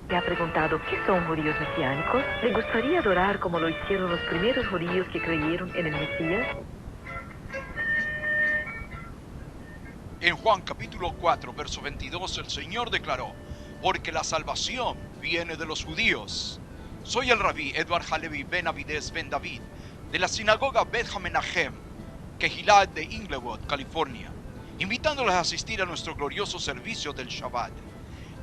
¿Se ha preguntado qué son judíos mesiánicos? ¿Le gustaría adorar como lo hicieron los primeros judíos que creyeron en el Mesías? En Juan capítulo 4, verso 22, el Señor declaró: porque la salvación viene de los judíos. Soy el rabí Edward Halevi Ben Avides Ben David, de la sinagoga Beth Hamenachem, Kehillat de Inglewood, California, invitándoles a asistir a nuestro glorioso servicio del Shabbat.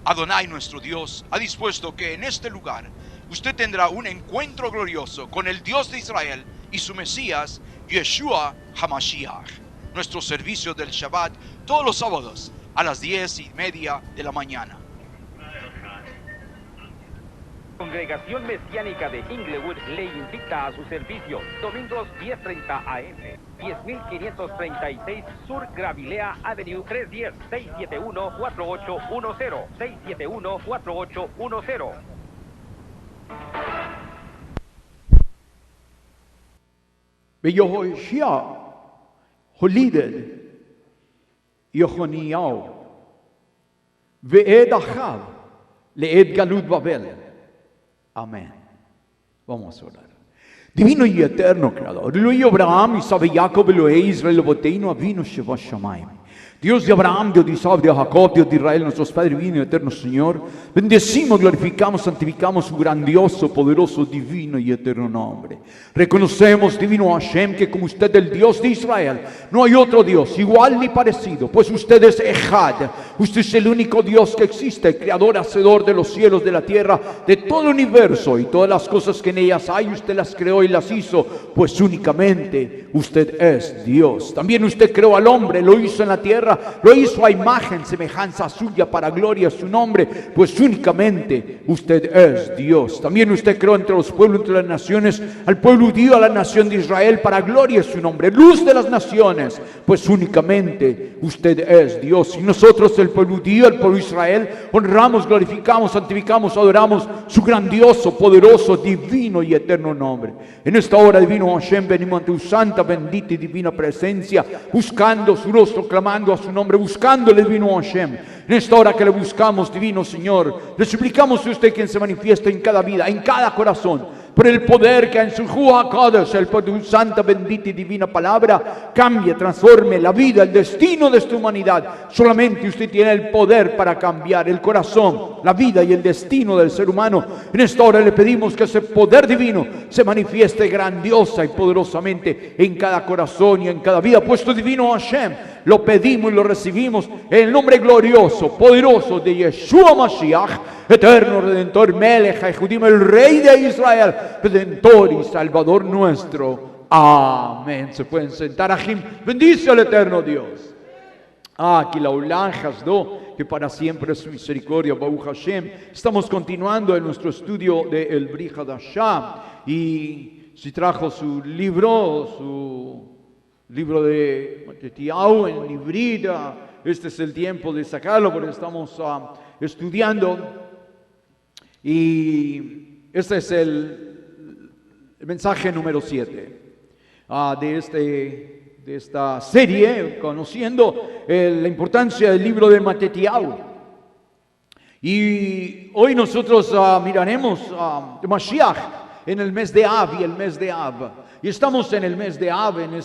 Adonai, nuestro Dios, ha dispuesto que en este lugar usted tendrá un encuentro glorioso con el Dios de Israel y su Mesías, Yeshua HaMashiach. Nuestro servicio del Shabbat todos los sábados a las 10:30 de la mañana. Congregación Mesiánica de Inglewood le invita a su servicio domingos 10:30 AM, 10.536 Sur Gravilea Avenue 310-671-4810, 671-4810. ויהושע הוליד יחוניהו ועד אחיו לעת גלות בבל. Amén. Vamos a orar. Divino y eterno Creador, Elohim Abraham, Isaac, Jacob, Elohim Israel, Boteino, Avinu, Sheva, Shamayim. Dios de Abraham, Dios de Isaac, Dios de Jacob, Dios de Israel, nuestros Padres divino y eterno Señor, bendecimos, glorificamos, santificamos su grandioso, poderoso, divino y eterno nombre. Reconocemos, divino Hashem, que como usted el Dios de Israel, no hay otro Dios igual ni parecido, pues usted es Ejad, usted es el único Dios que existe, creador, hacedor de los cielos, de la tierra, de todo el universo y todas las cosas que en ellas hay, usted las creó y las hizo, pues únicamente usted es Dios. También usted creó al hombre, lo hizo en la tierra, lo hizo a imagen, semejanza suya, para gloria a su nombre, pues únicamente usted es Dios. También usted creó entre los pueblos, entre las naciones, al pueblo judío, a la nación de Israel, para gloria a su nombre, luz de las naciones, pues únicamente usted es Dios. Y nosotros, el pueblo judío, el pueblo de Israel, honramos, glorificamos, santificamos, adoramos su grandioso, poderoso, divino y eterno nombre. En esta hora, divino Hashem, venimos ante tu santa, bendita y divina presencia, buscando su rostro, clamando a su nombre, buscándole, divino Hashem. En esta hora que le buscamos, divino Señor, le suplicamos a usted quien se manifiesta en cada vida, en cada corazón, por el poder que en su Ruach HaKodesh, el poder de su santa, bendita y divina palabra, cambie, transforme la vida, el destino de esta humanidad. Solamente usted tiene el poder para cambiar el corazón, la vida y el destino del ser humano. En esta hora le pedimos que ese poder divino se manifieste grandiosa y poderosamente en cada corazón y en cada vida. Puesto divino Hashem, lo pedimos y lo recibimos en el nombre glorioso, poderoso de Yeshua Mashiach, eterno Redentor, Melech HaYehudim, el Rey de Israel, Redentor y Salvador nuestro. Amén. Se pueden sentar. Ajim. Bendice al eterno Dios. Aquí la Olam Hasdo, que para siempre es su misericordia. Baruch Hashem. Estamos continuando en nuestro estudio de El Brit Hadashah. Y si trajo su libro de Matetiau en librita, este es el tiempo de sacarlo porque estamos estudiando. Y este es el mensaje número 7 de esta serie, conociendo la importancia del libro de Matetiau. Y hoy nosotros miraremos Mashiach en el mes de Av y el mes de Av. Y estamos en el mes de Av en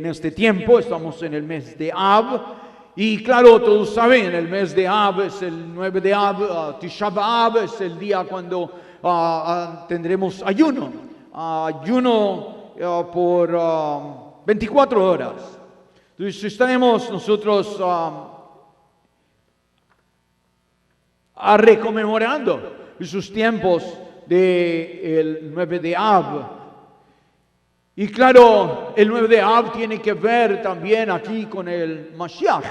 este tiempo, estamos en el mes de Av. Y claro, todos saben, el mes de Av es el 9 de Av, Tisha B'Av es el día cuando tendremos ayuno por 24 horas. Entonces estaremos nosotros recomemorando esos tiempos del 9 de Av. Y claro, el 9 de Av tiene que ver también aquí con el Mashiach.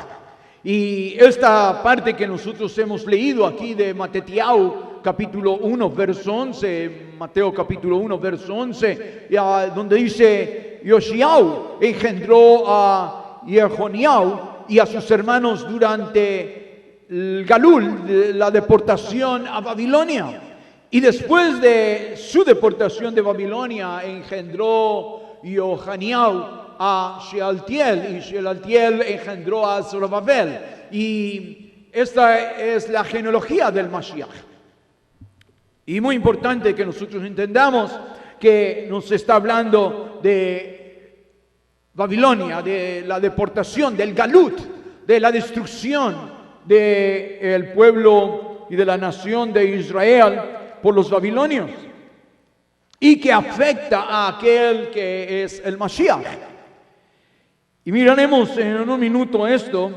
Y esta parte que nosotros hemos leído aquí de Matetiau, capítulo 1, verso 11, Mateo capítulo 1, verso 11, donde dice, Yoshiau engendró a Jehoniau y a sus hermanos durante el Galul, la deportación a Babilonia. Y después de su deportación de Babilonia engendró Yohaniau a Shealtiel, y Shealtiel engendró a Zorobabel. Y esta es la genealogía del Mashiach. Y muy importante que nosotros entendamos que nos está hablando de Babilonia, de la deportación, del galut, de la destrucción del pueblo y de la nación de Israel por los babilonios, y que afecta a aquel que es el Mashiach. Y miraremos en un minuto esto,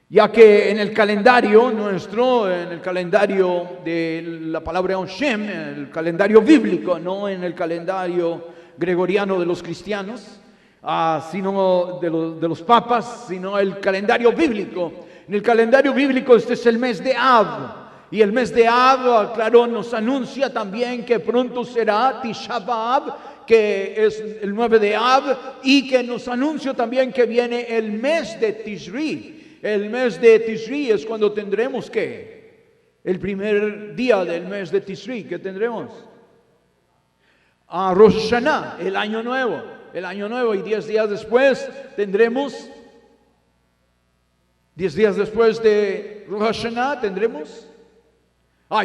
ya que en el calendario nuestro, en el calendario de la palabra Hashem, en el calendario bíblico, no en el calendario gregoriano de los cristianos, sino de los papas, sino el calendario bíblico. En el calendario bíblico este es el mes de Av, y el mes de Av, claro, nos anuncia también que pronto será Tisha B'Av, que es el 9 de Av, y que nos anuncia también que viene el mes de Tishri. El mes de Tishri es cuando tendremos ¿qué? El primer día del mes de Tishri, ¿qué tendremos? Rosh Hashanah, el año nuevo. El año nuevo, y 10 días después tendremos, 10 días después de Rosh Hashanah tendremos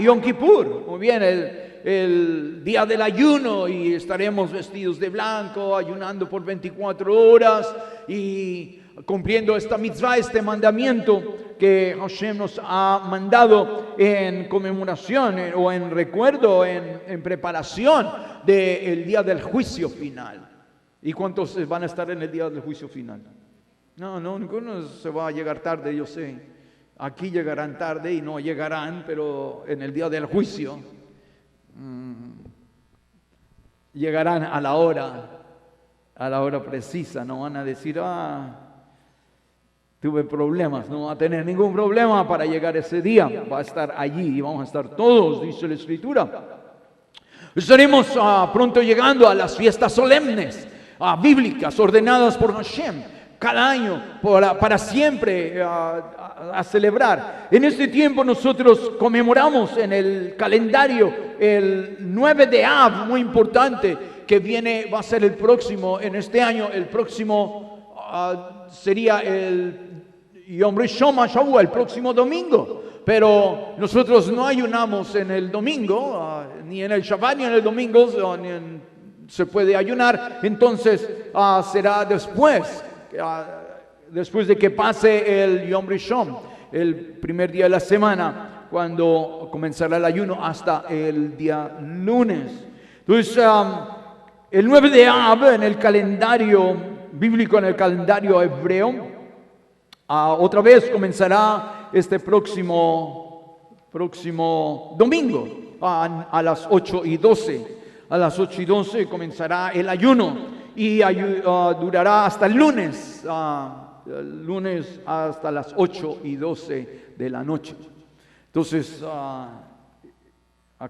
Yom Kippur. Muy bien, el día del ayuno, y estaremos vestidos de blanco, ayunando por 24 horas y cumpliendo esta mitzvah, este mandamiento que Hashem nos ha mandado en conmemoración o en recuerdo, en preparación del día del juicio final. ¿Y cuántos van a estar en el día del juicio final? No, ninguno se va a llegar tarde, yo sé. Aquí llegarán tarde y no llegarán, pero en el día del juicio llegarán a la hora precisa. No van a decir, tuve problemas. No va a tener ningún problema para llegar ese día. Va a estar allí y vamos a estar todos, dice la Escritura. Estaremos pronto llegando a las fiestas solemnes, bíblicas, ordenadas por Hashem, cada año, para siempre a celebrar. En este tiempo nosotros conmemoramos en el calendario el 9 de Av, muy importante, que va a ser el próximo, en este año, el próximo sería el Yom Rishon HaShavua, el próximo domingo. Pero nosotros no ayunamos en el domingo, ni en el Shabbat, ni en el domingo, se puede ayunar. Entonces será después de que pase el Yom Rishon, el primer día de la semana, cuando comenzará el ayuno hasta el día lunes. Entonces, el 9 de Av en el calendario bíblico, en el calendario hebreo, otra vez comenzará este próximo domingo a las 8:12. A las 8:12 comenzará el ayuno y durará hasta el lunes hasta las 8:12 de la noche. Entonces, a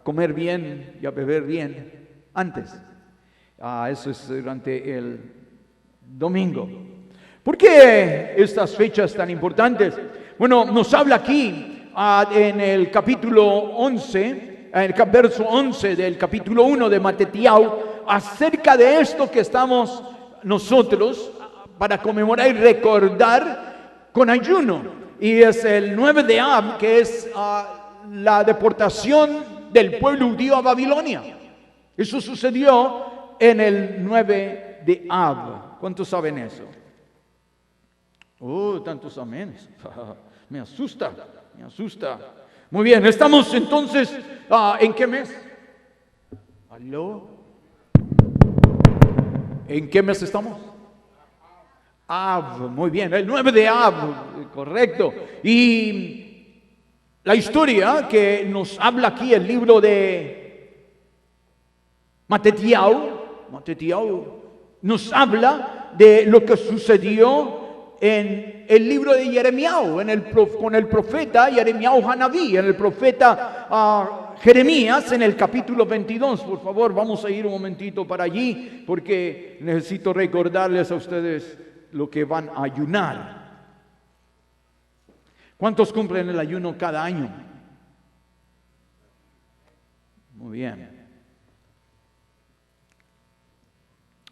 comer bien y a beber bien antes. Eso es durante el domingo. ¿Por qué estas fechas tan importantes? Bueno, nos habla aquí en el capítulo 11, en el verso 11 del capítulo 1 de Matetiau, acerca de esto que estamos nosotros para conmemorar y recordar con ayuno. Y es el 9 de Av, que es la deportación del pueblo judío a Babilonia. Eso sucedió en el 9 de Av. ¿Cuántos saben eso? Tantos amenes. Me asusta. Muy bien, estamos entonces, ¿en qué mes? ¿Aló? ¿En qué mes estamos? Av, muy bien, el 9 de Av, correcto. Y la historia que nos habla aquí el libro de Matetiau nos habla de lo que sucedió en el libro de Jeremiao, con el profeta Jeremiao Hanaví, en el profeta Jeremías, en el capítulo 22. Por favor, vamos a ir un momentito para allí, porque necesito recordarles a ustedes lo que van a ayunar. ¿Cuántos cumplen el ayuno cada año? Muy bien.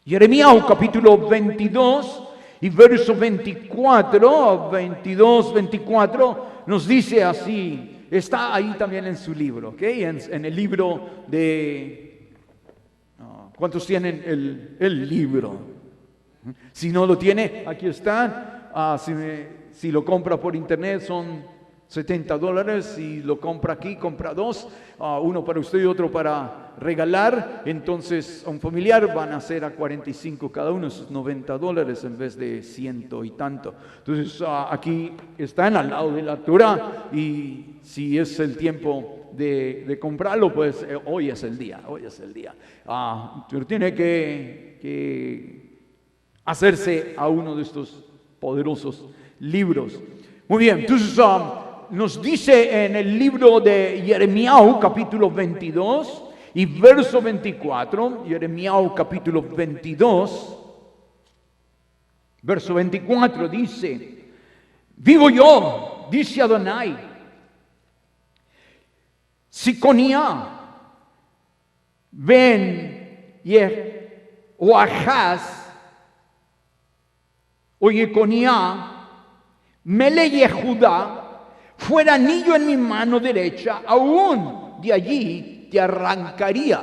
Jeremiao capítulo 22 y verso 24 nos dice así está ahí también en su libro, ¿ok? En el libro de... ¿Cuántos tienen el libro? Si no lo tiene, aquí están. Si lo compra por internet son $70. Si lo compra aquí, compra 2. Uno para usted y otro para regalar. Entonces a un familiar van a ser a 45 cada uno, esos $90 en vez de 100 y tanto. Entonces aquí están al lado de la Torah, y si es el tiempo de comprarlo, pues hoy es el día. Pero tiene que hacerse a uno de estos poderosos libros. Muy bien, entonces nos dice en el libro de Jeremías, capítulo 22 y verso 24, Jeremías capítulo 22, verso 24 dice: vivo yo, dice Adonai, Siconía, Ben Oahaz, o Yeconía, Mele Yehudá, fuera anillo en mi mano derecha, aún de allí te arrancaría.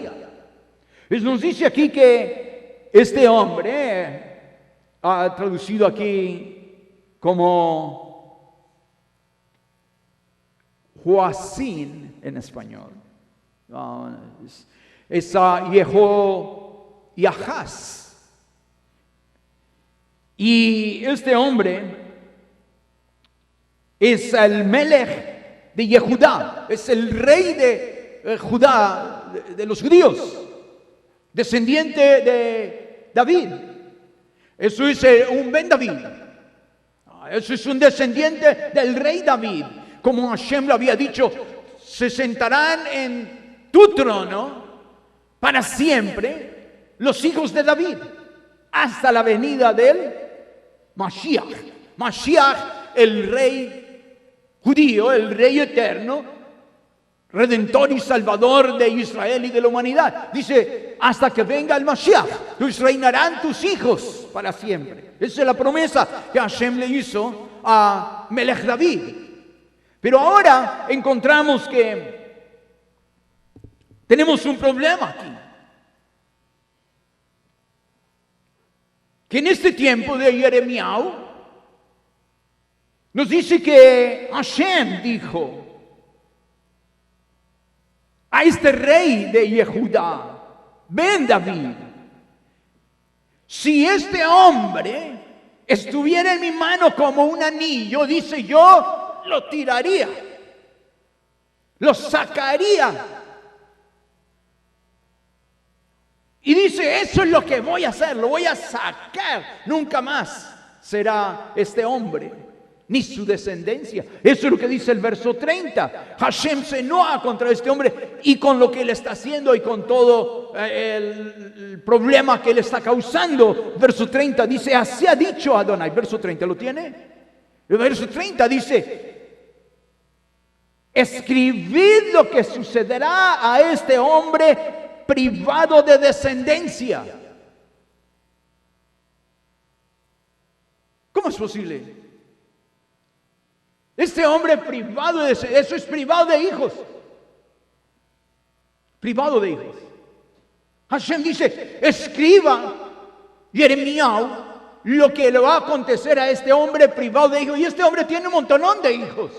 Nos dice aquí que este hombre, traducido aquí como Joacín en español, es Jehoiahaz. Y este hombre es el Melech de Yehudá, es el rey de Judá, de los judíos, descendiente de David. Eso es un Ben David. Eso es un descendiente del rey David. Como Hashem lo había dicho, se sentarán en tu trono para siempre los hijos de David, hasta la venida del Mashiach. Mashiach, el rey judío, el rey eterno, redentor y salvador de Israel y de la humanidad. Dice, hasta que venga el Mashiach, pues reinarán tus hijos para siempre. Esa es la promesa que Hashem le hizo a Melech David. Pero ahora encontramos que tenemos un problema aquí. Que en este tiempo de Jeremías nos dice que Hashem dijo a este rey de Yehudá, Ben David, si este hombre estuviera en mi mano como un anillo, dice, yo lo tiraría, lo sacaría. Y dice, eso es lo que voy a hacer, lo voy a sacar. Nunca más será este hombre, ni su descendencia. Eso es lo que dice el verso 30. Hashem se enoja contra este hombre y con lo que él está haciendo y con todo el problema que él está causando. Verso 30 dice, así ha dicho Adonai. Verso 30, ¿lo tiene? El verso 30 dice, escribid lo que sucederá a este hombre privado de descendencia. ¿Cómo es posible? Este hombre privado de descendencia, eso es privado de hijos. Privado de hijos. Hashem dice, escriba, Jeremías, lo que le va a acontecer a este hombre privado de hijos. Y este hombre tiene un montonón de hijos.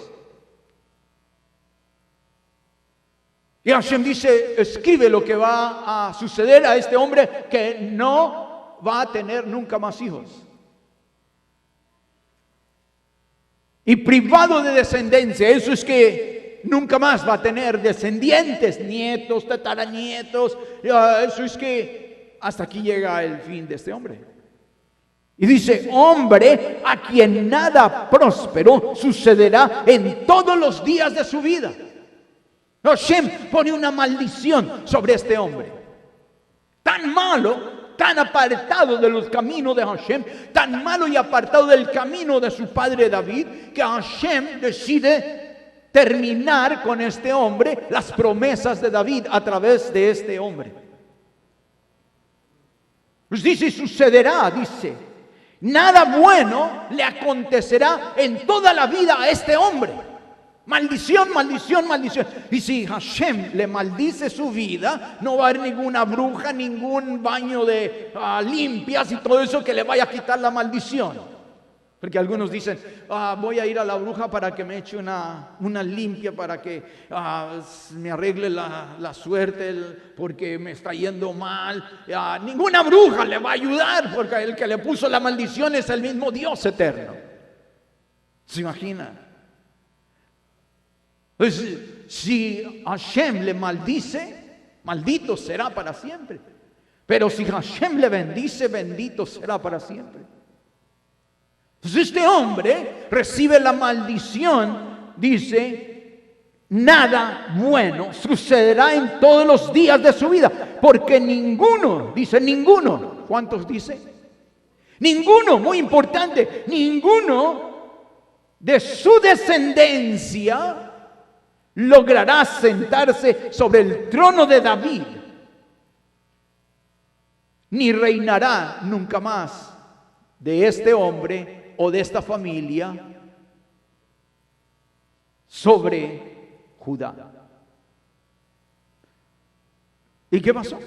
Y Hashem dice, escribe lo que va a suceder a este hombre que no va a tener nunca más hijos. Y privado de descendencia, eso es que nunca más va a tener descendientes, nietos, tataranietos. Eso es que hasta aquí llega el fin de este hombre. Y dice, hombre a quien nada próspero sucederá en todos los días de su vida. Hashem pone una maldición sobre este hombre. Tan malo, tan apartado de los caminos de Hashem, tan malo y apartado del camino de su padre David, que Hashem decide terminar con este hombre las promesas de David a través de este hombre. Pues dice, sucederá, dice, nada bueno le acontecerá en toda la vida a este hombre. Maldición, maldición, maldición. Y si Hashem le maldice su vida, no va a haber ninguna bruja, ningún baño de limpias y todo eso que le vaya a quitar la maldición. Porque algunos dicen, voy a ir a la bruja para que me eche una limpia, para que me arregle la suerte, porque me está yendo mal. Ninguna bruja le va a ayudar, porque el que le puso la maldición es el mismo Dios eterno. ¿Se imagina? Entonces, si Hashem le maldice, maldito será para siempre. Pero si Hashem le bendice, bendito será para siempre. Entonces este hombre recibe la maldición, dice, nada bueno sucederá en todos los días de su vida, porque ninguno, dice ninguno, ¿cuántos dice? Ninguno, muy importante, ninguno de su descendencia logrará sentarse sobre el trono de David, ni reinará nunca más de este hombre o de esta familia sobre Judá. ¿Y qué pasó?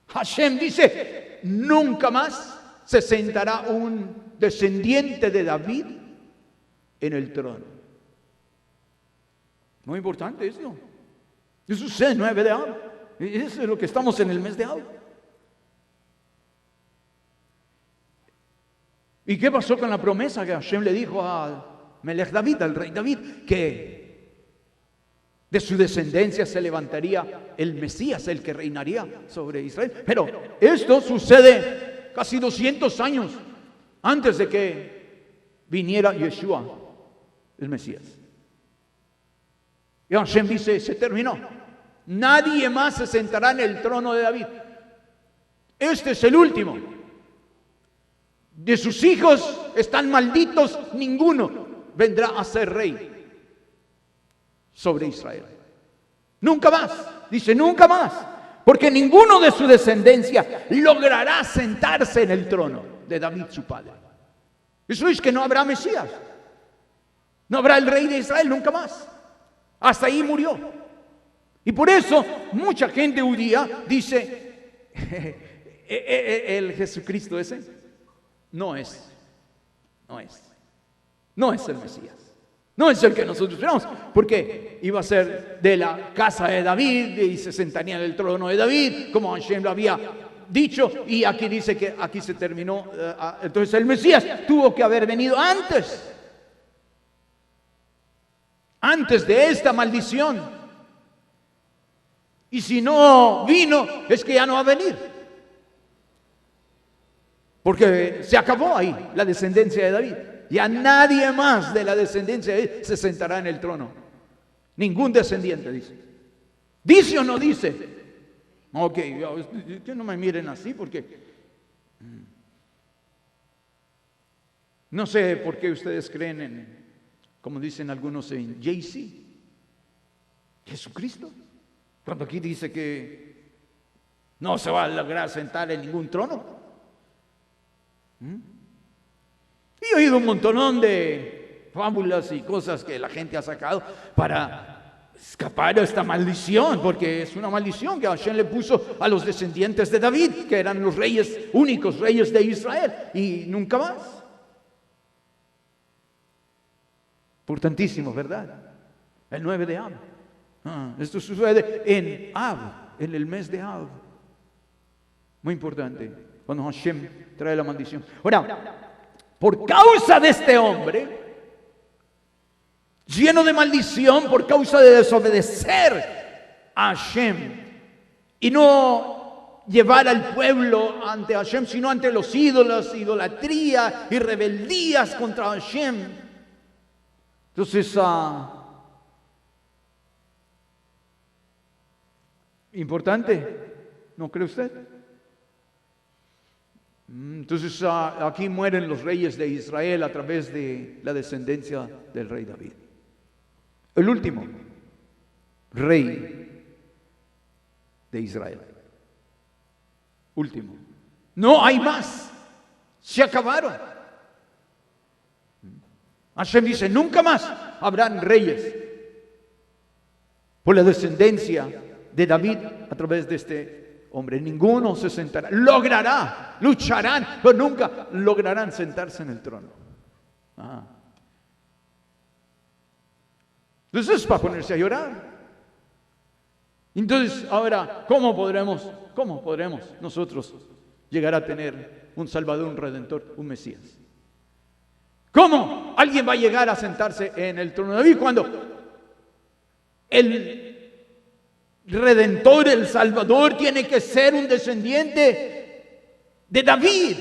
Hashem dice, nunca más se sentará un descendiente de David en el trono. Muy importante eso. Eso sucede el 9 de Av. Eso es lo que estamos en el mes de Av. ¿Y qué pasó con la promesa que Hashem le dijo a Melech David, al rey David, que de su descendencia se levantaría el Mesías, el que reinaría sobre Israel? Pero esto sucede casi 200 años antes de que viniera Yeshua, el Mesías. Y Hashem dice, se terminó. Nadie más se sentará en el trono de David. Este es el último. De sus hijos están malditos, ninguno vendrá a ser rey sobre Israel. Nunca más, dice, nunca más, porque ninguno de su descendencia logrará sentarse en el trono de David su padre. Eso es que no habrá Mesías, no habrá el rey de Israel nunca más. Hasta ahí murió. Y por eso mucha gente judía dice, el Jesucristo ese no es el Mesías, no es el que nosotros esperamos, porque iba a ser de la casa de David y se sentaría en el trono de David, como Hashem lo había dicho, y aquí dice que aquí se terminó. Entonces el Mesías tuvo que haber venido antes de esta maldición, y si no vino es que ya no va a venir. Porque se acabó ahí la descendencia de David. Ya nadie más de la descendencia de David se sentará en el trono. Ningún descendiente, dice. ¿Dice o no dice? Ok, que no me miren así porque no sé por qué ustedes creen en, como dicen algunos, en Jay-Z, Jesucristo. Cuando aquí dice que no se va a lograr sentar en ningún trono. Y he oído un montonón de fábulas y cosas que la gente ha sacado para escapar de esta maldición, porque es una maldición que Hashem le puso a los descendientes de David, que eran los reyes, únicos reyes de Israel, y nunca más. Importantísimo, ¿verdad? El 9 de Av. Esto sucede en Av, en el mes de Av. Muy importante, cuando Hashem trae la maldición. Ahora, por causa de este hombre, lleno de maldición, por causa de desobedecer a Hashem y no llevar al pueblo ante Hashem, sino ante los ídolos, idolatría y rebeldías contra Hashem. Entonces, importante, ¿no cree usted? Entonces aquí mueren los reyes de Israel a través de la descendencia del rey David. El último rey de Israel. Último. No hay más. Se acabaron. Hashem dice, nunca más habrán reyes por la descendencia de David a través de este hombre. Ninguno se sentará. Logrará, lucharán, pero nunca lograrán sentarse en el trono. Entonces es para ponerse a llorar. Entonces, ahora, ¿cómo podremos nosotros llegar a tener un Salvador, un Redentor, un Mesías? ¿Cómo alguien va a llegar a sentarse en el trono de David cuando el Redentor, el Salvador, tiene que ser un descendiente de David?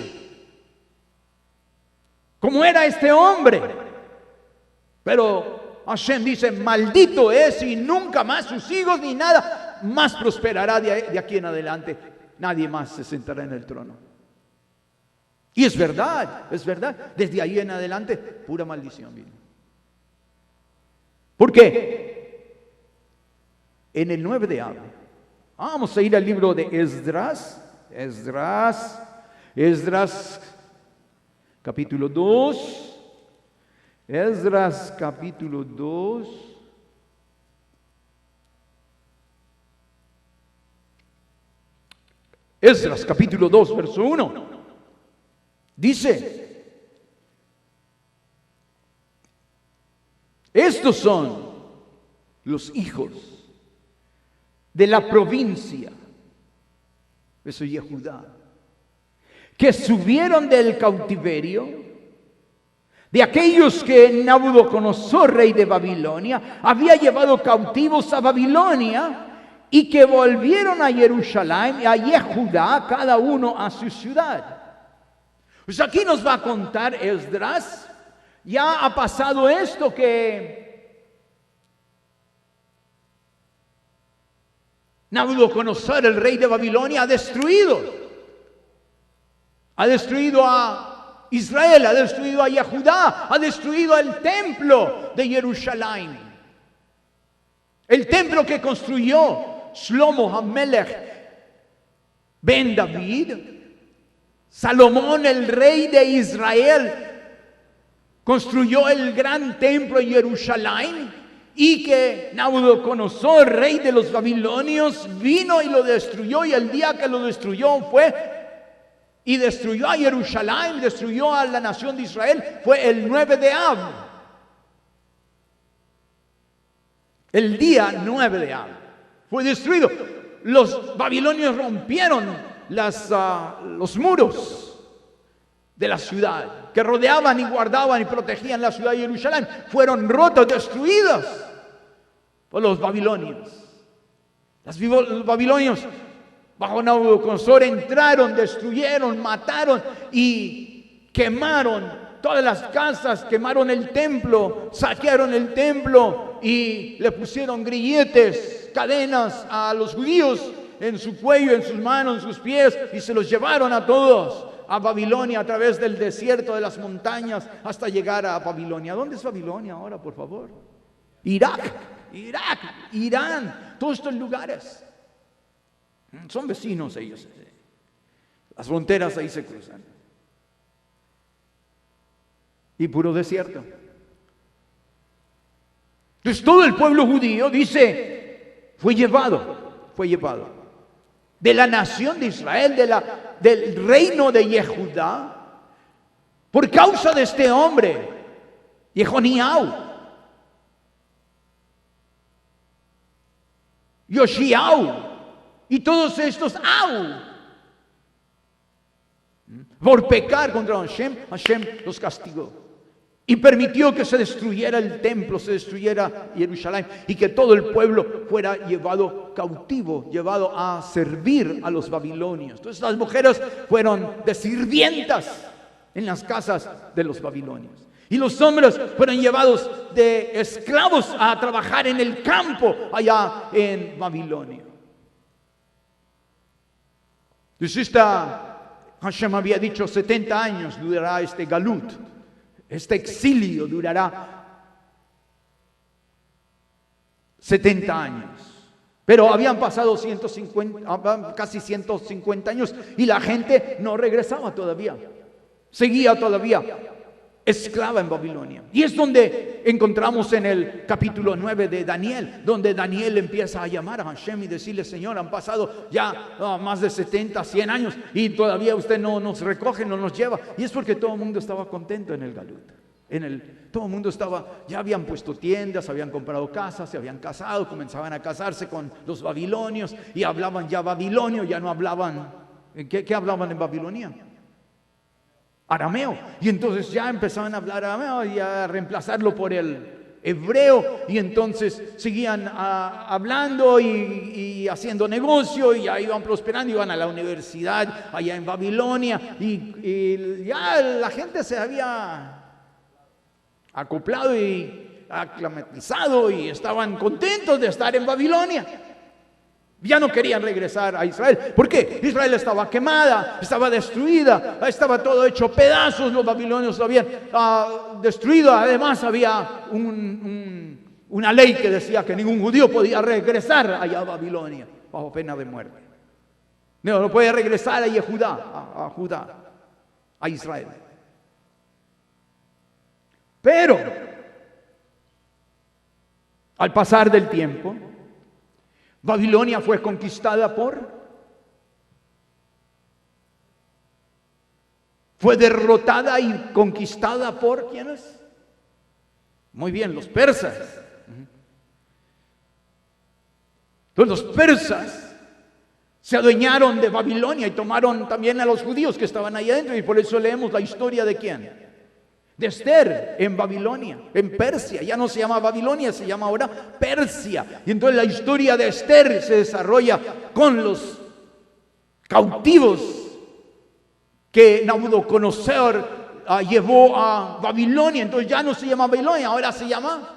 ¿Cómo era este hombre? Pero Hashem dice, maldito es, y nunca más sus hijos ni nada más prosperará de aquí en adelante. Nadie más se sentará en el trono. Y es verdad, es verdad. Desde ahí en adelante, pura maldición vino. ¿Por qué? En el 9 de Av, vamos a ir al libro de Esdras, capítulo 2. Esdras, capítulo 2. Esdras, capítulo 2, verso 1. Dice, estos son los hijos de la provincia, eso es Judá, que subieron del cautiverio, de aquellos que Nabucodonosor, rey de Babilonia, había llevado cautivos a Babilonia, y que volvieron a Jerusalén y a Judá, cada uno a su ciudad. Pues aquí nos va a contar Esdras, ya ha pasado esto que Nabucodonosor, el rey de Babilonia, ha destruido a Israel, ha destruido a Judá, ha destruido el templo de Jerusalén, el templo que construyó Shlomo HaMelech ben David. Salomón, el rey de Israel, construyó el gran templo en Jerusalén, y que Nabucodonosor, rey de los babilonios, vino y lo destruyó, y el día que lo destruyó fue y destruyó a Jerusalén, destruyó a la nación de Israel, fue el 9 de Av. El día 9 de Av fue destruido. Los babilonios rompieron los muros de la ciudad que rodeaban y guardaban y protegían la ciudad de Jerusalén. Fueron rotas, destruidas por los babilonios. Los babilonios bajo Nabucodonosor entraron, destruyeron, mataron y quemaron todas las casas, quemaron el templo, saquearon el templo y le pusieron grilletes, cadenas a los judíos en su cuello, en sus manos, en sus pies, y se los llevaron a todos a Babilonia a través del desierto, de las montañas, hasta llegar a Babilonia. ¿Dónde es Babilonia ahora, por favor? Irak, Irán, todos estos lugares son vecinos ellos. Las fronteras ahí se cruzan. Y puro desierto. Entonces todo el pueblo judío, dice, fue llevado de la nación de Israel, del reino de Judá, por causa de este hombre, Jehoniau, Yoshiau, y todos estos, por pecar contra Hashem, Hashem los castigó. Y permitió que se destruyera el templo, se destruyera Jerusalén, y que todo el pueblo fuera llevado cautivo, llevado a servir a los babilonios. Entonces las mujeres fueron de sirvientas en las casas de los babilonios. Y los hombres fueron llevados de esclavos a trabajar en el campo allá en Babilonia. Entonces Hashem había dicho 70 años durará este galut. Este exilio durará 70 años. Pero habían pasado casi 150 años y la gente no regresaba todavía. Seguía todavía esclava en Babilonia. Y es donde encontramos en el capítulo 9 de Daniel, donde Daniel empieza a llamar a Hashem y decirle: Señor, han pasado ya más de 70, 100 años y todavía usted no nos recoge, no nos lleva. Y es porque todo el mundo estaba contento en el Galut. Todo el mundo ya habían puesto tiendas, habían comprado casas, se habían casado, comenzaban a casarse con los babilonios y hablaban ya babilonio, ya no hablaban. ¿Qué hablaban en Babilonia? Arameo. Y entonces ya empezaban a hablar arameo y a reemplazarlo por el hebreo, y entonces seguían hablando y haciendo negocio, y ya iban prosperando, iban a la universidad allá en Babilonia, y ya la gente se había acoplado y aclimatizado y estaban contentos de estar en Babilonia. Ya no querían regresar a Israel. ¿Por qué? Israel estaba quemada, estaba destruida, estaba todo hecho pedazos. Los babilonios lo habían destruido. Además había una ley que decía que ningún judío podía regresar allá a Babilonia bajo pena de muerte. No podía regresar allá a Judá, a Israel. Pero al pasar del tiempo, Babilonia fue conquistada fue derrotada y conquistada por ¿quiénes? Muy bien, los persas. Entonces los persas se adueñaron de Babilonia y tomaron también a los judíos que estaban ahí adentro, y por eso leemos la historia de ¿quién? De Esther en Babilonia, en Persia. Ya no se llama Babilonia, se llama ahora Persia. Y entonces la historia de Esther se desarrolla con los cautivos que Nabucodonosor llevó a Babilonia. Entonces ya no se llama Babilonia, ahora se llama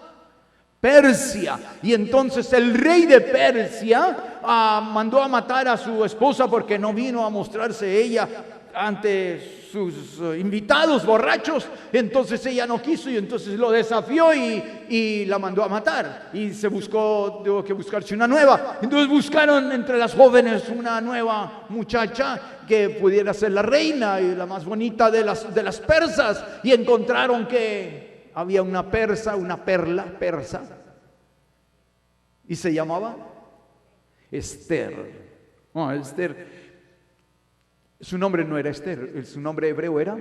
Persia. Y entonces el rey de Persia mandó a matar a su esposa porque no vino a mostrarse ella ante sus invitados borrachos. Entonces ella no quiso, y entonces lo desafió y la mandó a matar, y tuvo que buscarse una nueva. Entonces buscaron entre las jóvenes una nueva muchacha que pudiera ser la reina y la más bonita de las persas, y encontraron que había una persa, una perla persa, y se llamaba Esther. Esther, su nombre no era Esther, su nombre hebreo era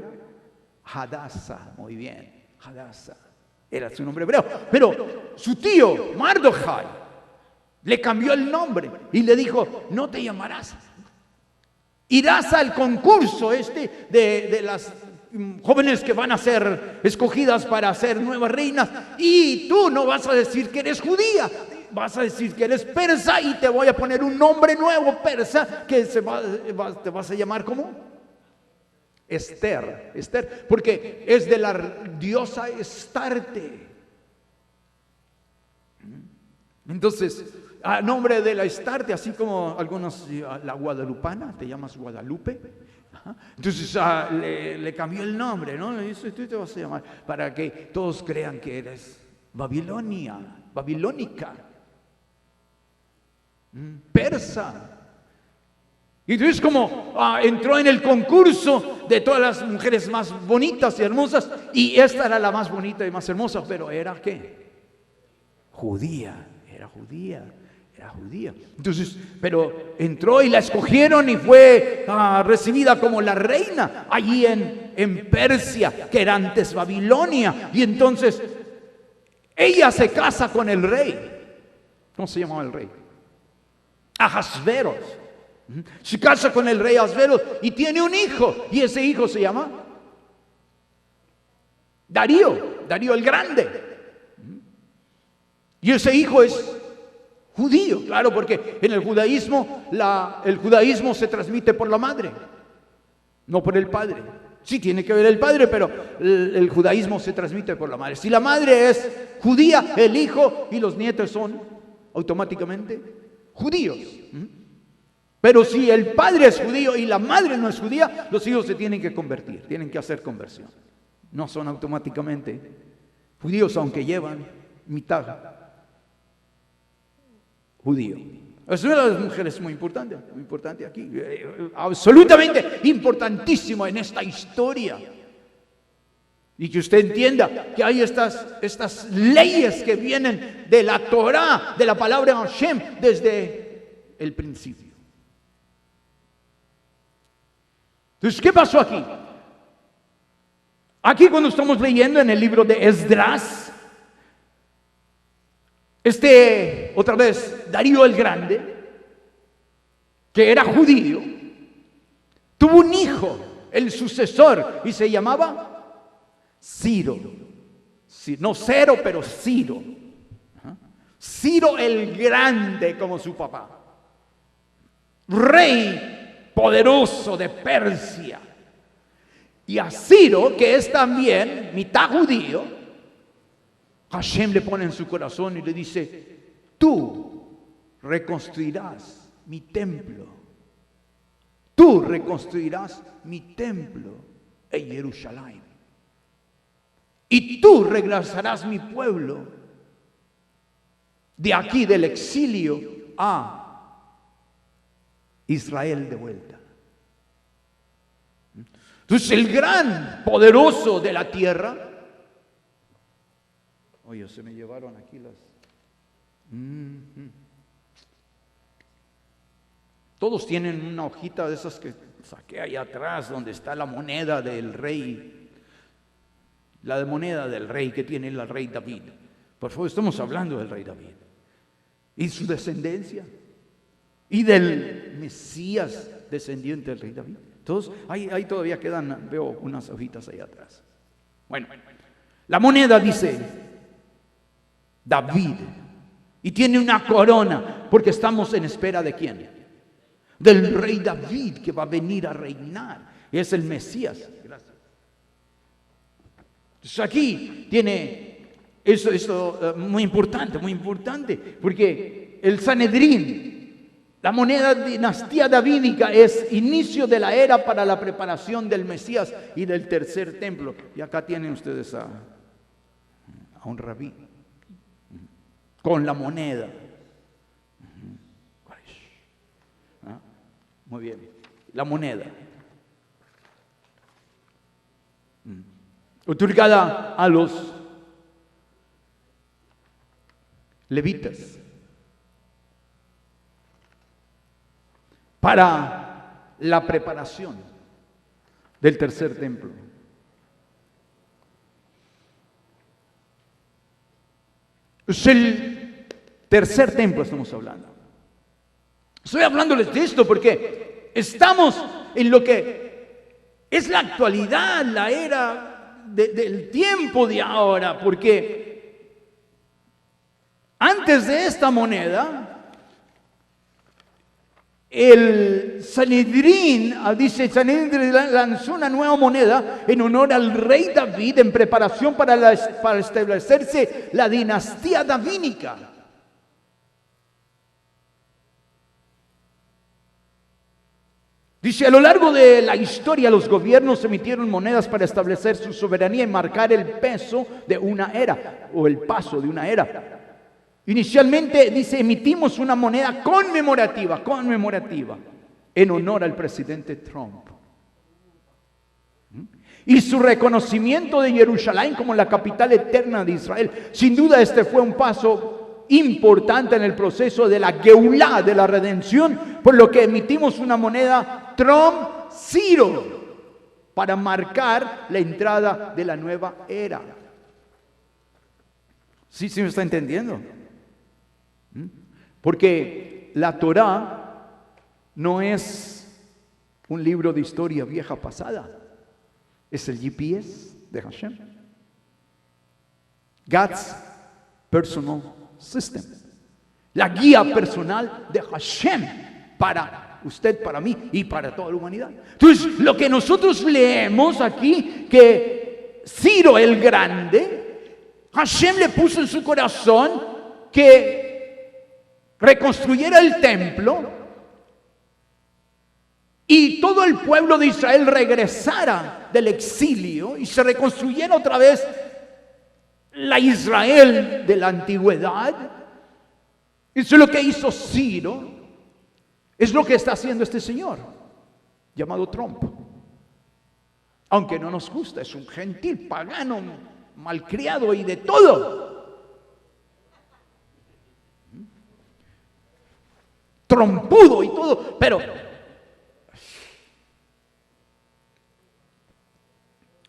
Hadassah. Muy bien, Hadassah era su nombre hebreo. Pero su tío Mardochai le cambió el nombre y le dijo: no te llamarás, irás al concurso de las jóvenes que van a ser escogidas para ser nuevas reinas, y tú no vas a decir que eres judía, vas a decir que eres persa, y te voy a poner un nombre nuevo persa que te vas a llamar ¿cómo? Esther. Esther, porque es de la diosa Astarte. Entonces, a nombre de la Astarte, así como algunos, la guadalupana, te llamas Guadalupe. Entonces le cambió el nombre, ¿no? Le dice: tú te vas a llamar, para que todos crean que eres babilónica, persa. Y entonces, como entró en el concurso de todas las mujeres más bonitas y hermosas, y esta era la más bonita y más hermosa, pero era ¿qué? Judía. Entonces, pero entró y la escogieron y fue recibida como la reina allí en Persia, que era antes Babilonia. Y entonces ella se casa con el rey. ¿Cómo se llamaba el rey? Ahasveros. Se casa con el rey Ahasveros y tiene un hijo, y ese hijo se llama Darío el Grande. Y ese hijo es judío, claro, porque en el judaísmo el judaísmo se transmite por la madre, no por el padre. Sí tiene que ver el padre, pero el judaísmo se transmite por la madre. Si la madre es judía, el hijo y los nietos son automáticamente judíos. Pero si el padre es judío y la madre no es judía, los hijos se tienen que convertir, tienen que hacer conversión. No son automáticamente judíos, aunque llevan mitad judío. Es una de las mujeres muy importante aquí, absolutamente importantísimo en esta historia. Y que usted entienda que hay estas leyes que vienen de la Torá, de la palabra Hashem, desde el principio. Entonces, ¿qué pasó aquí? Aquí cuando estamos leyendo en el libro de Esdras, otra vez, Darío el Grande, que era judío, tuvo un hijo, el sucesor, y se llamaba Ciro. No Cero, pero Ciro. Ciro el Grande, como su papá. Rey poderoso de Persia. Y a Ciro, que es también mitad judío, Hashem le pone en su corazón y le dice: tú reconstruirás mi templo. Tú reconstruirás mi templo en Jerusalén. Y tú regresarás mi pueblo de aquí del exilio a Israel de vuelta. Entonces el gran poderoso de la tierra, oye, se me llevaron aquí las... Todos tienen una hojita de esas que saqué ahí atrás, donde está la moneda del rey, la moneda del rey que tiene el rey David. Por favor, estamos hablando del rey David y su descendencia y del Mesías descendiente del rey David. Todos, ahí todavía quedan, veo unas hojitas ahí atrás. Bueno, la moneda dice David y tiene una corona, porque estamos en espera de ¿quién? Del rey David, que va a venir a reinar. Es el Mesías. Gracias. Entonces aquí tiene eso muy importante, porque el Sanedrín, la moneda dinastía davídica, es inicio de la era para la preparación del Mesías y del tercer templo. Y acá tienen ustedes a un rabí con la moneda. Muy bien, la moneda otorgada a los levitas para la preparación del tercer templo. Es el tercer templo, estamos hablando. Estoy hablándoles de esto porque estamos en lo que es la actualidad, la era del tiempo de ahora, porque antes de esta moneda, el Sanedrín lanzó una nueva moneda en honor al rey David en preparación para establecerse la dinastía davídica. Dice, a lo largo de la historia los gobiernos emitieron monedas para establecer su soberanía y marcar el peso de una era, o el paso de una era. Inicialmente, dice, emitimos una moneda conmemorativa, en honor al presidente Trump. Y su reconocimiento de Jerusalén como la capital eterna de Israel. Sin duda este fue un paso importante en el proceso de la Geulá, de la redención, por lo que emitimos una moneda Trump-Ciro para marcar la entrada de la nueva era. ¿Sí me está entendiendo? Porque la Torá no es un libro de historia vieja pasada, es el GPS de Hashem. God's personal system, la guía personal de Hashem para usted, para mí y para toda la humanidad. Entonces, lo que nosotros leemos aquí, que Ciro el Grande, Hashem le puso en su corazón que reconstruyera el templo y todo el pueblo de Israel regresara del exilio y se reconstruyera otra vez la Israel de la antigüedad. Eso es lo que hizo Ciro. Es lo que está haciendo este señor llamado Trump. aunque no nos gusta, es un gentil, pagano, malcriado y de todo. Trompudo y todo, pero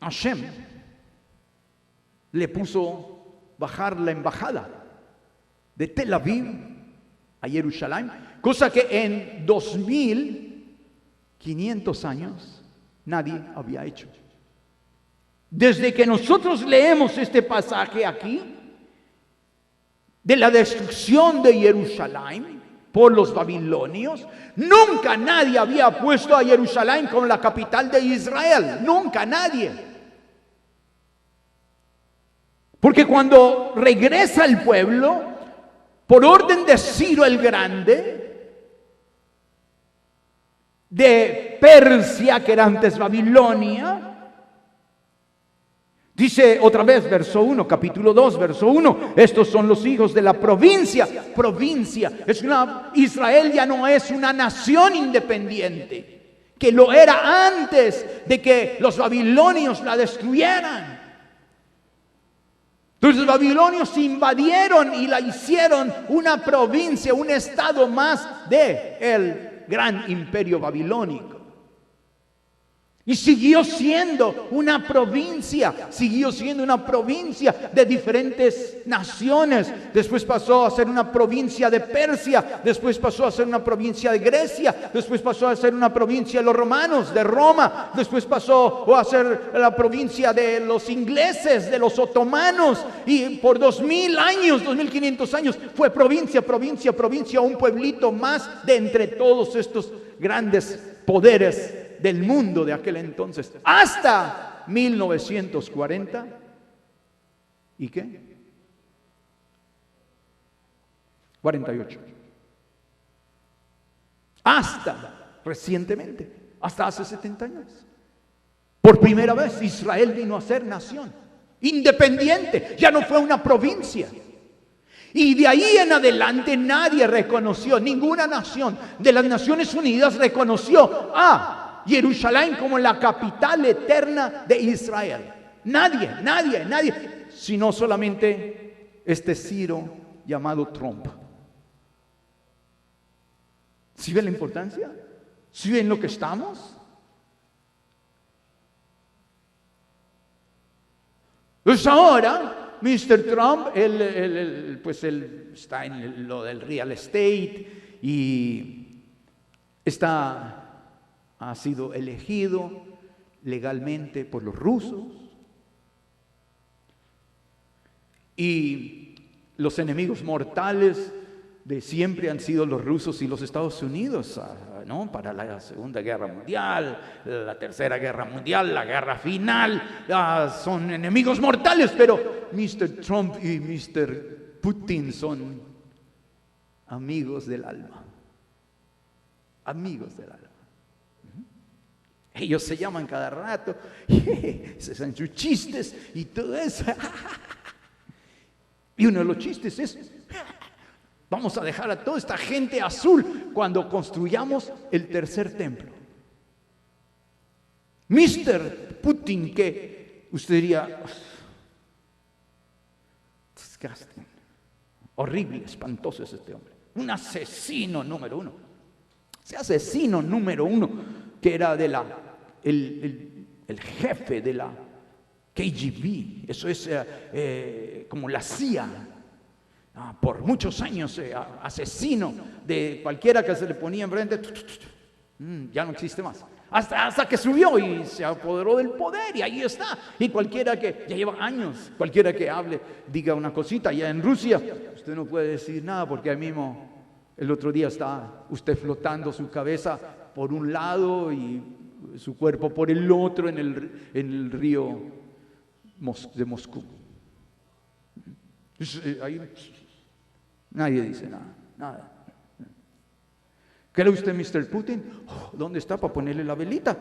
Hashem le puso bajar la embajada de Tel Aviv a Jerusalén, cosa que en 2500 años nadie había hecho. Desde que nosotros leemos este pasaje aquí, de la destrucción de Jerusalén por los babilonios, nunca nadie había puesto a Jerusalén como la capital de Israel, nunca nadie. Porque cuando regresa el pueblo, por orden de Ciro el Grande, de Persia, que era antes Babilonia, dice otra vez, verso 1, capítulo 2, verso 1, estos son los hijos de la provincia. Provincia, Israel ya no es una nación independiente, que lo era antes de que los babilonios la destruyeran. Entonces los babilonios invadieron y la hicieron una provincia, un estado más de el gran imperio babilónico. Y siguió siendo una provincia de diferentes naciones. Después pasó a ser una provincia de Persia, después pasó a ser una provincia de Grecia, después pasó a ser una provincia de los romanos, de Roma, después pasó a ser la provincia de los ingleses, de los otomanos, y por 2000 años, 2500 años, fue provincia, un pueblito más de entre todos estos grandes poderes del mundo de aquel entonces, hasta 1940. ¿Y qué? 48. Hasta recientemente, hasta hace 70 años. Por primera vez Israel vino a ser nación independiente, ya no fue una provincia. Y de ahí en adelante nadie reconoció, ninguna nación de las Naciones Unidas reconoció a Jerusalén como la capital eterna de Israel. Nadie, sino solamente este Ciro llamado Trump. ¿Sí ven la importancia? ¿Sí ven lo que estamos? Pues ahora, Mr. Trump, él está en lo del real estate y ha sido elegido legalmente por los rusos, y los enemigos mortales de siempre han sido los rusos y los Estados Unidos, ¿no? Para la Segunda Guerra Mundial, la Tercera Guerra Mundial, la guerra final, son enemigos mortales, pero Mr. Trump y Mr. Putin son amigos del alma. Amigos del alma. Ellos se llaman cada rato, se hacen sus chistes y todo eso. Y uno de los chistes es: vamos a dejar a toda esta gente azul cuando construyamos el tercer templo. Mr. Putin, que usted diría, disgusting, horrible, espantoso es este hombre. Un asesino número uno. Ese asesino número uno que era de el jefe de la KGB, eso es como la CIA, por muchos años, asesino de cualquiera que se le ponía enfrente, ya no existe más. Hasta que subió y se apoderó del poder, y ahí está. Y cualquiera que ya lleva años, cualquiera que hable, diga una cosita. Ya en Rusia usted no puede decir nada, porque ahí mismo el otro día está usted flotando su cabeza por un lado y su cuerpo por el otro en el río de Moscú. Ahí nadie dice nada. ¿Cree usted, Mr. Putin? ¿Dónde está para ponerle la velita?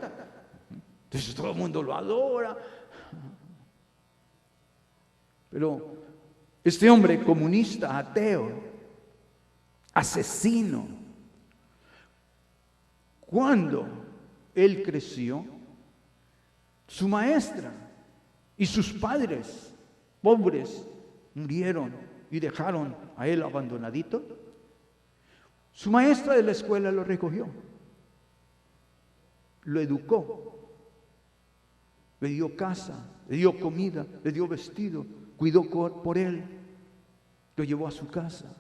Entonces todo el mundo lo adora. Pero este hombre comunista, ateo, asesino, cuando él creció, Su maestra y sus padres, pobres, murieron y dejaron a él abandonadito. Su maestra de la escuela lo recogió, lo educó, le dio casa, le dio comida, le dio vestido, cuidó por él, lo llevó a su casa.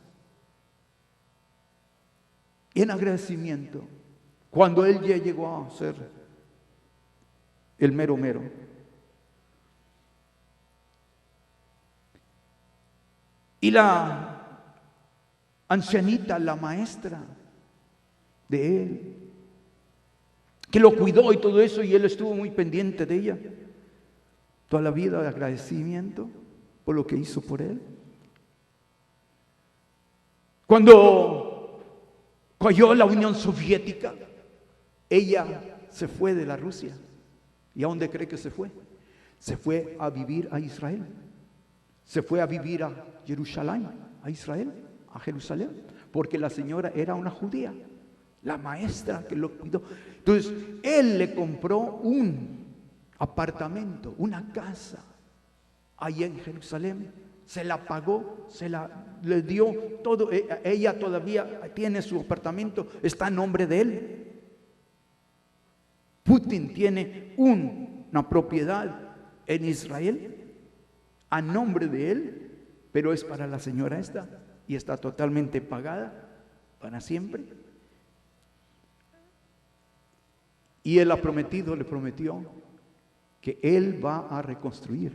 En agradecimiento, cuando él ya llegó a ser el mero mero, y la ancianita, la maestra de él, que lo cuidó y todo eso, y él estuvo muy pendiente de ella toda la vida, de agradecimiento por lo que hizo por él. Cuando cayó la Unión Soviética, ella se fue de la Rusia. ¿Y a dónde cree que se fue? Se fue a vivir a Israel. Se fue a vivir a Jerusalén, a Israel, a Jerusalén, porque la señora era una judía, la maestra que lo cuidó. Entonces, él le compró un apartamento, una casa, allí en Jerusalén. Se la pagó, le dio todo. Ella todavía tiene su apartamento, está a nombre de él. Putin tiene una propiedad en Israel a nombre de él, pero es para la señora esta y está totalmente pagada para siempre. Y él le prometió que él va a reconstruir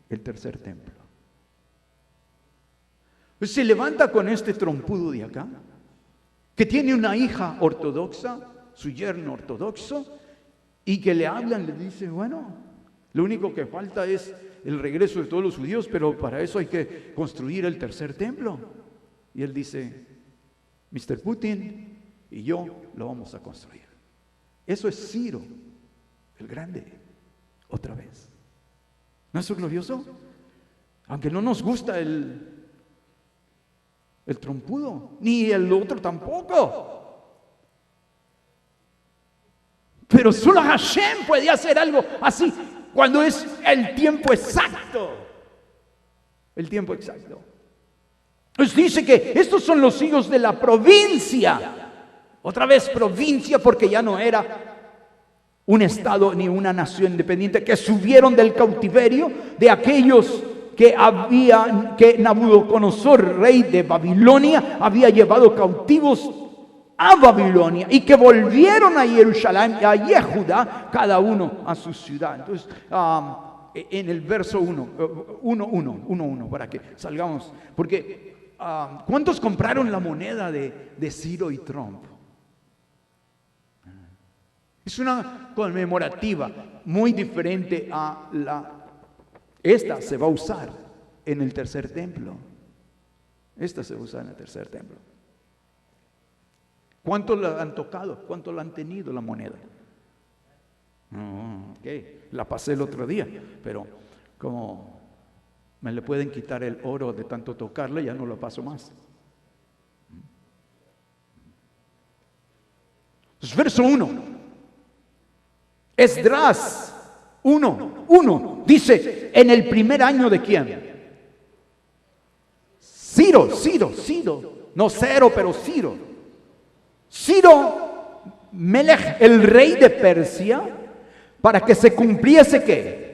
el tercer templo. Pues se levanta con este trompudo de acá, que tiene una hija ortodoxa, su yerno ortodoxo, y que le hablan, le dice, bueno, lo único que falta es el regreso de todos los judíos, pero para eso hay que construir el tercer templo. Y él dice, Mr. Putin y yo lo vamos a construir. Eso es Ciro, el grande, otra vez. ¿No es glorioso? Aunque no nos gusta el trompudo, ni el otro tampoco. Pero solo Hashem puede hacer algo así cuando es el tiempo exacto. El tiempo exacto. Pues dice que estos son los hijos de la provincia. Otra vez provincia, porque ya no era un estado ni una nación independiente, que subieron del cautiverio de aquellos que Nabucodonosor, rey de Babilonia, había llevado cautivos a Babilonia, y que volvieron a Jerusalén y a Judá, cada uno a su ciudad. Entonces, en el verso 1, para que salgamos, porque ¿cuántos compraron la moneda de Ciro y Trump? Es una conmemorativa muy diferente a esta se va a usar en el tercer templo. Esta se va a usar en el tercer templo. ¿Cuántos la han tocado? ¿Cuántos la han tenido la moneda? La pasé el otro día, pero como me le pueden quitar el oro de tanto tocarla, ya no lo paso más. Pues, verso 1. Esdras 1 dice, en el primer año de ¿quién? Ciro, no Cero, pero Ciro Melech, el rey de Persia, para que se cumpliese ¿qué?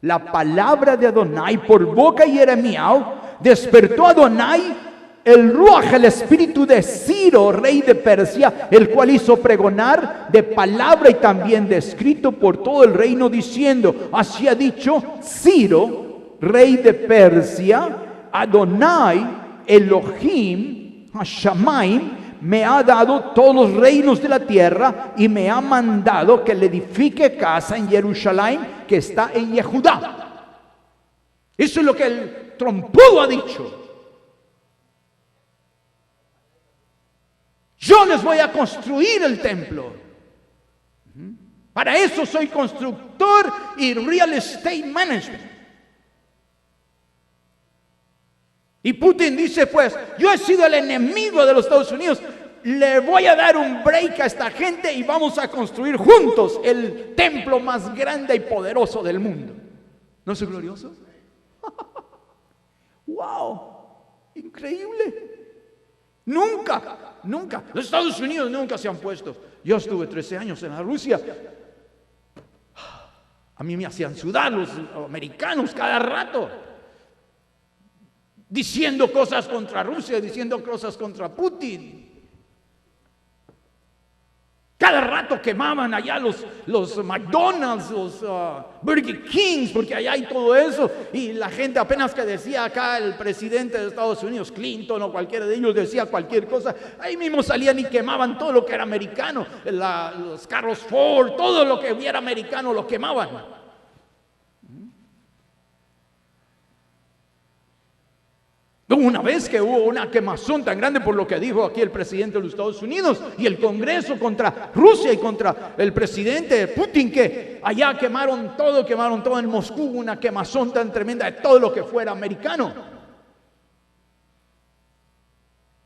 La palabra de Adonai por boca de Jeremías, despertó Adonai el Ruach, el espíritu de Ciro, rey de Persia, el cual hizo pregonar de palabra y también de escrito por todo el reino, diciendo, así ha dicho Ciro, rey de Persia, Adonai, Elohim, Hashamayim, me ha dado todos los reinos de la tierra y me ha mandado que le edifique casa en Jerusalén, que está en Judá. Eso es lo que el trompudo ha dicho. Yo les voy a construir el templo. Para eso soy constructor y real estate management. Y Putin dice, pues, yo he sido el enemigo de los Estados Unidos. le voy a dar un break a esta gente y vamos a construir juntos el templo más grande y poderoso del mundo. ¿No es glorioso? ¡Wow! Increíble. Nunca. Los Estados Unidos nunca se han puesto. Yo estuve 13 años en la Rusia. A mí me hacían sudar los americanos cada rato, diciendo cosas contra Rusia, diciendo cosas contra Putin. Cada rato quemaban allá los McDonald's, los Burger Kings, porque allá hay todo eso. Y la gente apenas que decía acá el presidente de Estados Unidos, Clinton o cualquiera de ellos decía cualquier cosa, ahí mismo salían y quemaban todo lo que era americano. Los carros Ford, todo lo que hubiera americano lo quemaban. Una vez que hubo una quemazón tan grande por lo que dijo aquí el presidente de los Estados Unidos y el Congreso contra Rusia y contra el presidente Putin, que allá quemaron todo en Moscú, una quemazón tan tremenda de todo lo que fuera americano.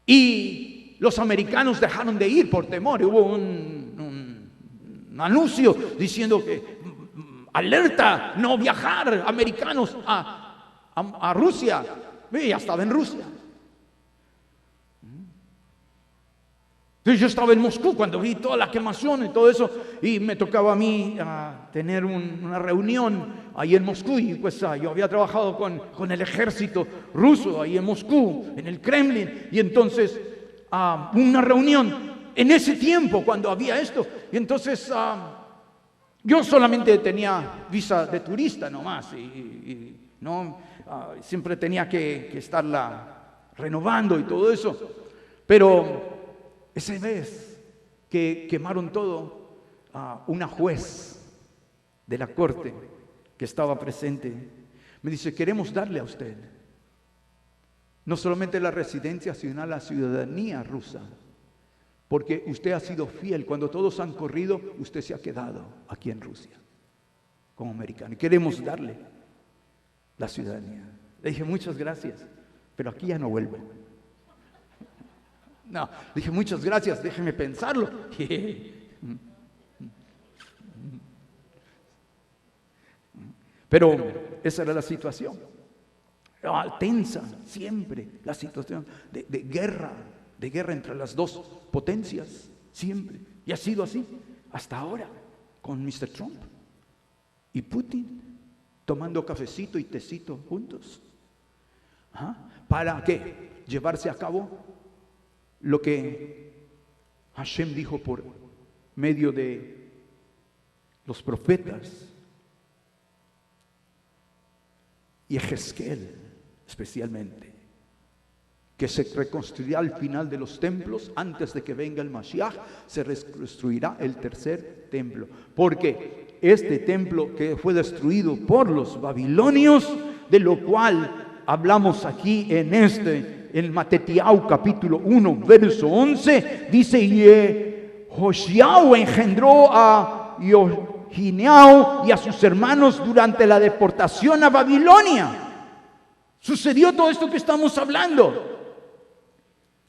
Y los americanos dejaron de ir por temor. Hubo un anuncio diciendo que alerta, no viajar americanos a Rusia. Ya estaba en Rusia. Entonces yo estaba en Moscú cuando vi toda la quemación y todo eso, y me tocaba a mí tener una reunión ahí en Moscú, y pues yo había trabajado con el ejército ruso ahí en Moscú, en el Kremlin, y entonces una reunión en ese tiempo cuando había esto, y entonces yo solamente tenía visa de turista nomás, y no... siempre tenía que estarla renovando y todo eso. Pero esa vez que quemaron todo, una juez de la corte que estaba presente me dice: queremos darle a usted no solamente la residencia, sino la ciudadanía rusa, porque usted ha sido fiel. Cuando todos han corrido, usted se ha quedado aquí en Rusia como americano, y queremos darle la ciudadanía. Le dije: muchas gracias, pero aquí ya no vuelvo. No, le dije: muchas gracias, déjeme pensarlo. Pero esa era la situación. Era tensa siempre la situación de guerra entre las dos potencias, siempre. Y ha sido así hasta ahora con Mr. Trump y Putin, tomando cafecito y tecito juntos. ¿Para qué? Llevarse a cabo lo que Hashem dijo por medio de los profetas y Ezequiel especialmente, que se reconstruirá al final de los templos. Antes de que venga el Mashiach, se reconstruirá el tercer templo, porque este templo que fue destruido por los babilonios, de lo cual hablamos aquí en Matetiao capítulo 1 verso 11, dice: y Josiao engendró a Yogineao y a sus hermanos durante la deportación a Babilonia. Sucedió todo esto que estamos hablando.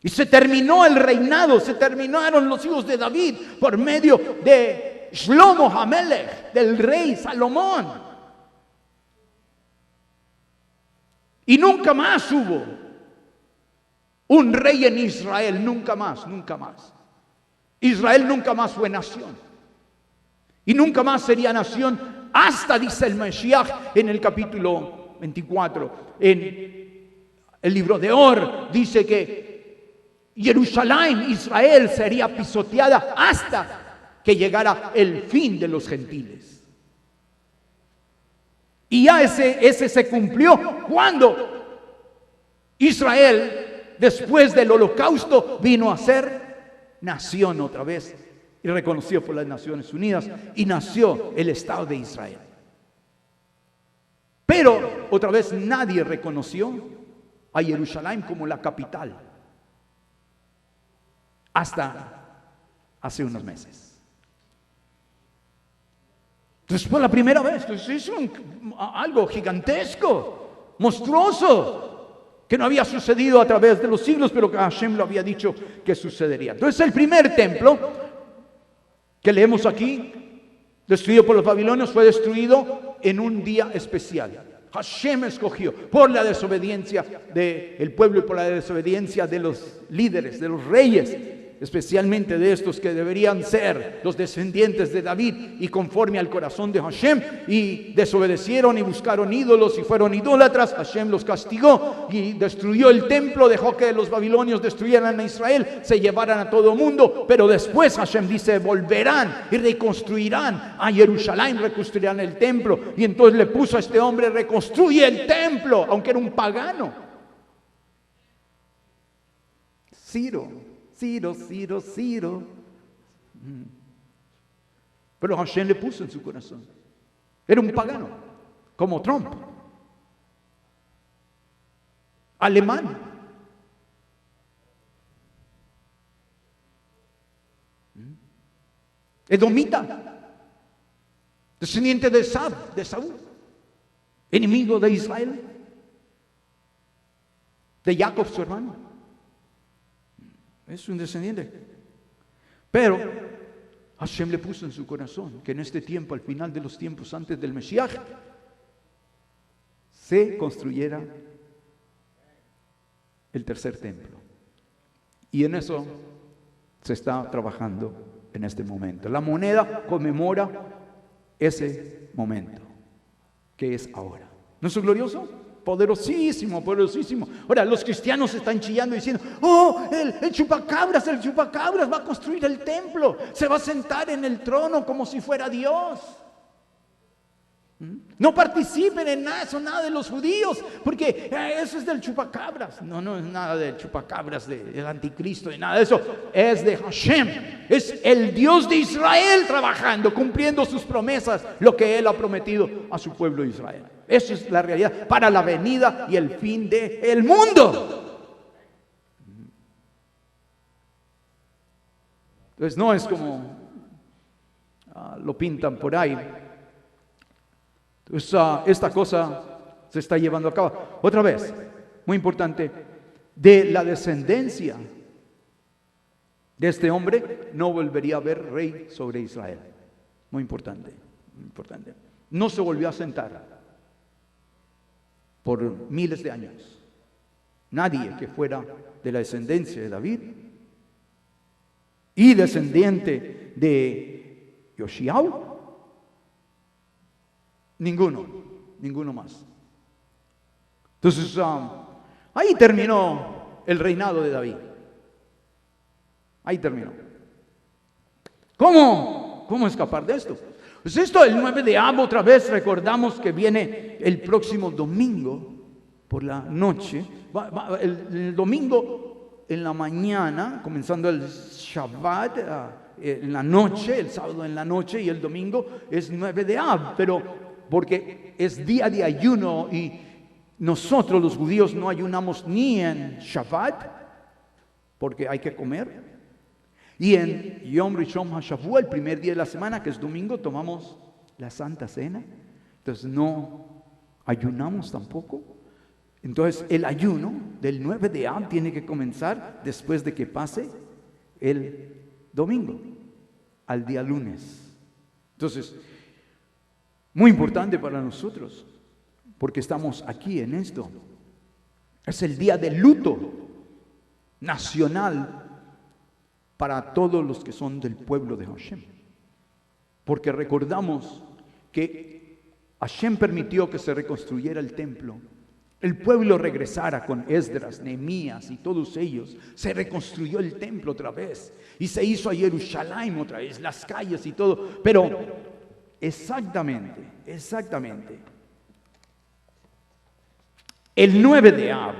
Y se terminó el reinado, se terminaron los hijos de David por medio de Shlomo Hamelech, del rey Salomón. Y nunca más hubo un rey en Israel, nunca más. Israel nunca más fue nación. Y nunca más sería nación hasta, dice el Mashiach en el capítulo 24. En el libro de Or dice que Jerusalén, Israel, sería pisoteada hasta que llegara el fin de los gentiles. Y ya ese se cumplió cuando Israel, después del holocausto, vino a ser nación otra vez y reconocido por las Naciones Unidas, y nació el Estado de Israel. Pero otra vez nadie reconoció a Jerusalén como la capital hasta hace unos meses. Entonces fue la primera vez. Entonces es algo gigantesco, monstruoso. que no había sucedido a través de los siglos, pero que Hashem lo había dicho que sucedería. Entonces el primer templo que leemos aquí, destruido por los babilonios, fue destruido en un día especial. Hashem escogió por la desobediencia del pueblo y por la desobediencia de los líderes, de los reyes, especialmente de estos que deberían ser los descendientes de David y conforme al corazón de Hashem, y desobedecieron y buscaron ídolos y fueron idólatras. Hashem los castigó y destruyó el templo, dejó que los babilonios destruyeran a Israel, se llevaran a todo el mundo, pero después Hashem dice, volverán y reconstruirán a Jerusalén, reconstruirán el templo, y entonces le puso a este hombre, reconstruye el templo, aunque era un pagano. Ciro. Pero Hashem le puso en su corazón. Era un pagano, como Trump, alemán. Edomita, descendiente de Saúl, enemigo de Israel, de Jacob su hermano. Es un descendiente. Pero Hashem le puso en su corazón que en este tiempo, al final de los tiempos, antes del Mesías, se construyera el tercer templo. Y en eso se está trabajando en este momento. La moneda conmemora ese momento, que es ahora. ¿No es glorioso? Poderosísimo, poderosísimo. Ahora, los cristianos están chillando diciendo, oh, el chupacabras va a construir el templo, se va a sentar en el trono como si fuera Dios. No participen en nada, eso nada de los judíos, porque eso es del chupacabras. No es nada del chupacabras, del anticristo, de nada de eso. Es de Hashem, es el Dios de Israel trabajando, cumpliendo sus promesas, lo que Él ha prometido a su pueblo de Israel. Eso es la realidad para la venida y el fin del mundo. Entonces no es como lo pintan por ahí. Entonces, esta cosa se está llevando a cabo. Otra vez, muy importante, de la descendencia de este hombre no volvería a haber rey sobre Israel. Muy importante, muy importante. No se volvió a sentar por miles de años. Nadie que fuera de la descendencia de David y descendiente de Yoshiao, ninguno más. Entonces, ahí terminó el reinado de David. Ahí terminó. ¿Cómo escapar de esto? Pues esto, el 9 de Ab, otra vez recordamos que viene el próximo domingo por la noche. El domingo en la mañana, comenzando el Shabbat en la noche, el sábado en la noche, y el domingo es 9 de Ab, pero porque es día de ayuno y nosotros los judíos no ayunamos ni en Shabbat, porque hay que comer, y en Yom Rishon HaShavua, el primer día de la semana, que es domingo, tomamos la Santa Cena. Entonces no ayunamos tampoco. Entonces el ayuno del 9 de Ab tiene que comenzar después de que pase el domingo, al día lunes. Entonces, muy importante para nosotros, porque estamos aquí en esto. Es el día de luto nacional para todos los que son del pueblo de Hashem. Porque recordamos que Hashem permitió que se reconstruyera el templo. El pueblo regresara con Esdras, Nehemías y todos ellos. Se reconstruyó el templo otra vez. Y se hizo a Jerusalén otra vez, las calles y todo. Pero exactamente. El 9 de Ab.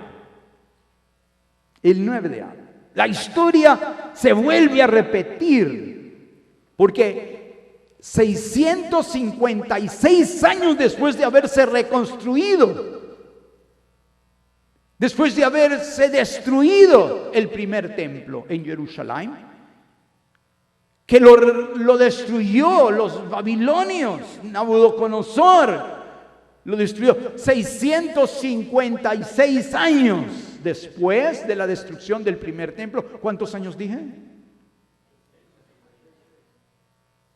La historia se vuelve a repetir. Porque 656 años después de haberse reconstruido, después de haberse destruido el primer templo en Jerusalén, que lo destruyó los babilonios, Nabucodonosor lo destruyó 656 años después de la destrucción del primer templo. ¿Cuántos años dije?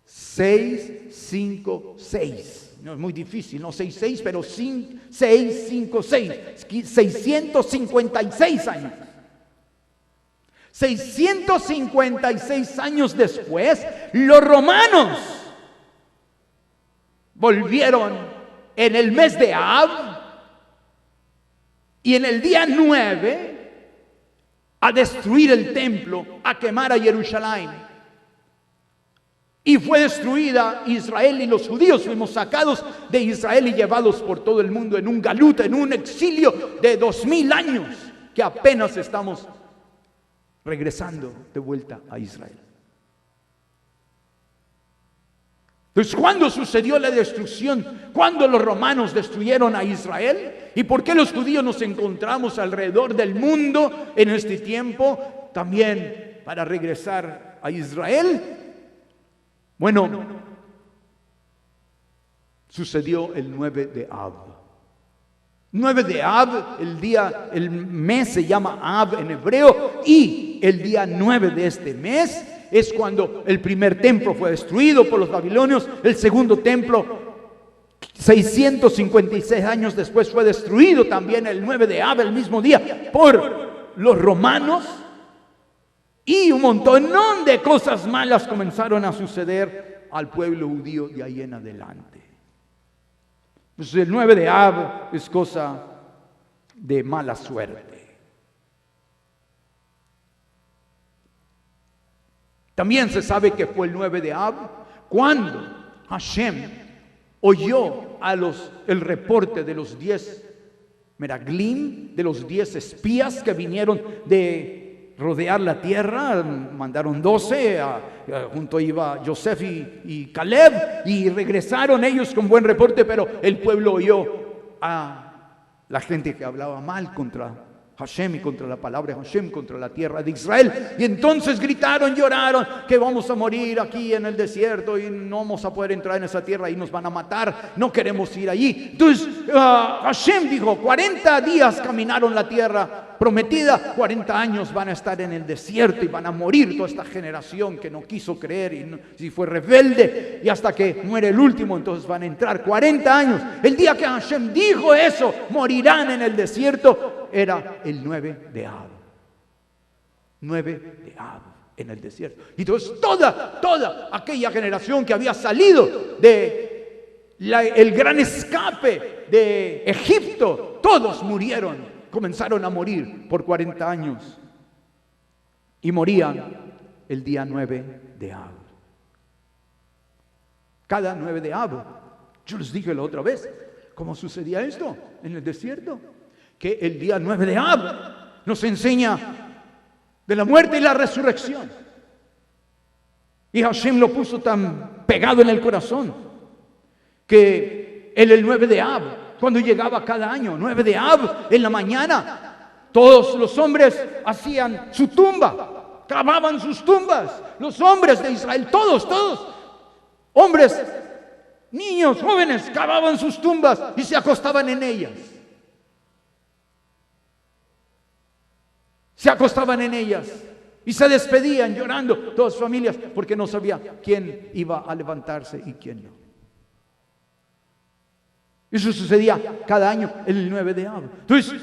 656. No es muy difícil, no 66, pero 656. 656 años. 656 años después, los romanos volvieron en el mes de Av y en el día 9 a destruir el templo, a quemar a Jerusalén. Y fue destruida Israel y los judíos fuimos sacados de Israel y llevados por todo el mundo en un galut, en un exilio de 2000 años que apenas estamos regresando de vuelta a Israel. Entonces, ¿cuándo sucedió la destrucción? ¿Cuándo los romanos destruyeron a Israel? ¿Y por qué los judíos nos encontramos alrededor del mundo en este tiempo también para regresar a Israel? Bueno, sucedió el 9 de Av. 9 de Av, el mes se llama Av en hebreo, y el día 9 de este mes es cuando el primer templo fue destruido por los babilonios. El segundo templo, 656 años después, fue destruido también el 9 de Av, el mismo día, por los romanos. Y un montón de cosas malas comenzaron a suceder al pueblo judío de ahí en adelante. Pues el 9 de Av es cosa de mala suerte. También se sabe que fue el 9 de Av cuando Hashem oyó el reporte de los 10 meraglim, de los 10 espías que vinieron de rodear la tierra. Mandaron 12, junto iba Joseph y Caleb, y regresaron ellos con buen reporte, pero el pueblo oyó a la gente que hablaba mal contra Hashem y contra la palabra de Hashem, contra la tierra de Israel, y entonces gritaron, lloraron, que vamos a morir aquí en el desierto y no vamos a poder entrar en esa tierra y nos van a matar, no queremos ir allí. Entonces Hashem dijo, 40 días caminaron la tierra prometida, 40 años van a estar en el desierto y van a morir toda esta generación que no quiso creer y fue rebelde, y hasta que muere el último, entonces van a entrar 40 años. El día que Hashem dijo eso, morirán en el desierto, era el 9 de Av. 9 de Av en el desierto. Y entonces toda aquella generación que había salido de el gran escape de Egipto, todos murieron, comenzaron a morir por 40 años. Y morían el día 9 de Av. Cada 9 de Av. Yo les dije la otra vez, ¿cómo sucedía esto en el desierto? Que el día 9 de Av nos enseña de la muerte y la resurrección. Y Hashem lo puso tan pegado en el corazón que el 9 de Av, cuando llegaba cada año, 9 de Av, en la mañana, todos los hombres hacían su tumba, cavaban sus tumbas. Los hombres de Israel, todos, hombres, niños, jóvenes, cavaban sus tumbas y se acostaban en ellas. Se acostaban en ellas y se despedían llorando, todas familias, porque no sabía quién iba a levantarse y quién no. Eso sucedía cada año el 9 de Av. Entonces,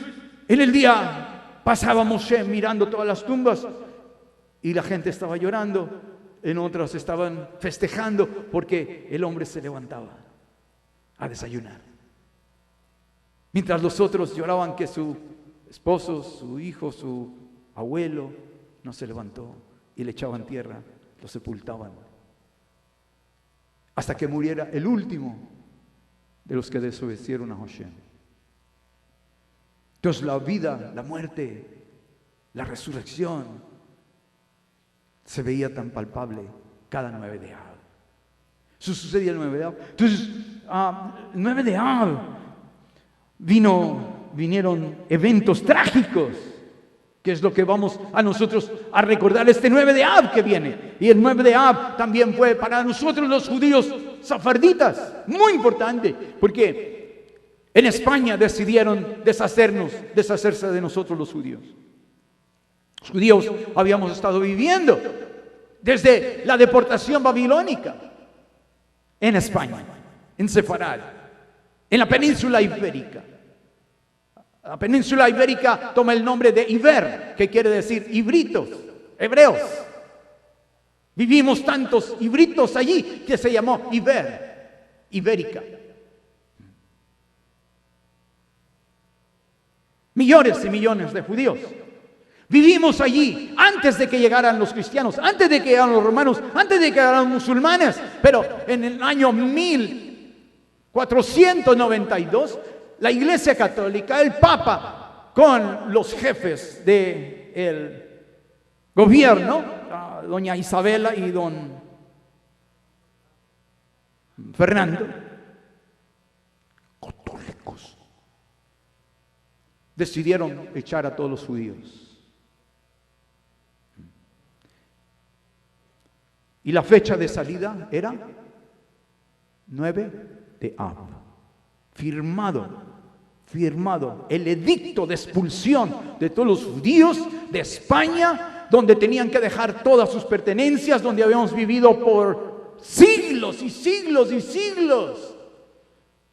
en el día pasaba Moshe mirando todas las tumbas y la gente estaba llorando, en otras estaban festejando porque el hombre se levantaba a desayunar. Mientras los otros lloraban que su esposo, su hijo, su abuelo no se levantó, y le echaban tierra, lo sepultaban, hasta que muriera el último de los que desobedecieron a Hashem. Entonces la vida, la muerte, la resurrección se veía tan palpable cada 9 de Av. Eso sucedía el 9 de Av. Entonces, el 9 de Av vinieron eventos trágicos, que es lo que vamos a nosotros a recordar este 9 de Av que viene. Y el 9 de Av también fue para nosotros los judíos safarditas muy importante, porque En España decidieron deshacerse de nosotros los judíos. Los judíos habíamos estado viviendo desde la deportación babilónica en España, en Sefarad, en la península ibérica. La península ibérica toma el nombre de Iber, que quiere decir hibritos, hebreos. Vivimos tantos hibritos allí que se llamó Ibérica. Millones y millones de judíos. Vivimos allí antes de que llegaran los cristianos, antes de que llegaran los romanos, antes de que llegaran los musulmanes. Pero en el año 1492, la Iglesia Católica, el Papa, con los jefes del gobierno, doña Isabela y don Fernando, católicos, decidieron echar a todos los judíos. Y la fecha de salida era 9 de Ab. Firmado el edicto de expulsión de todos los judíos de España, donde tenían que dejar todas sus pertenencias, donde habíamos vivido por siglos y siglos y siglos.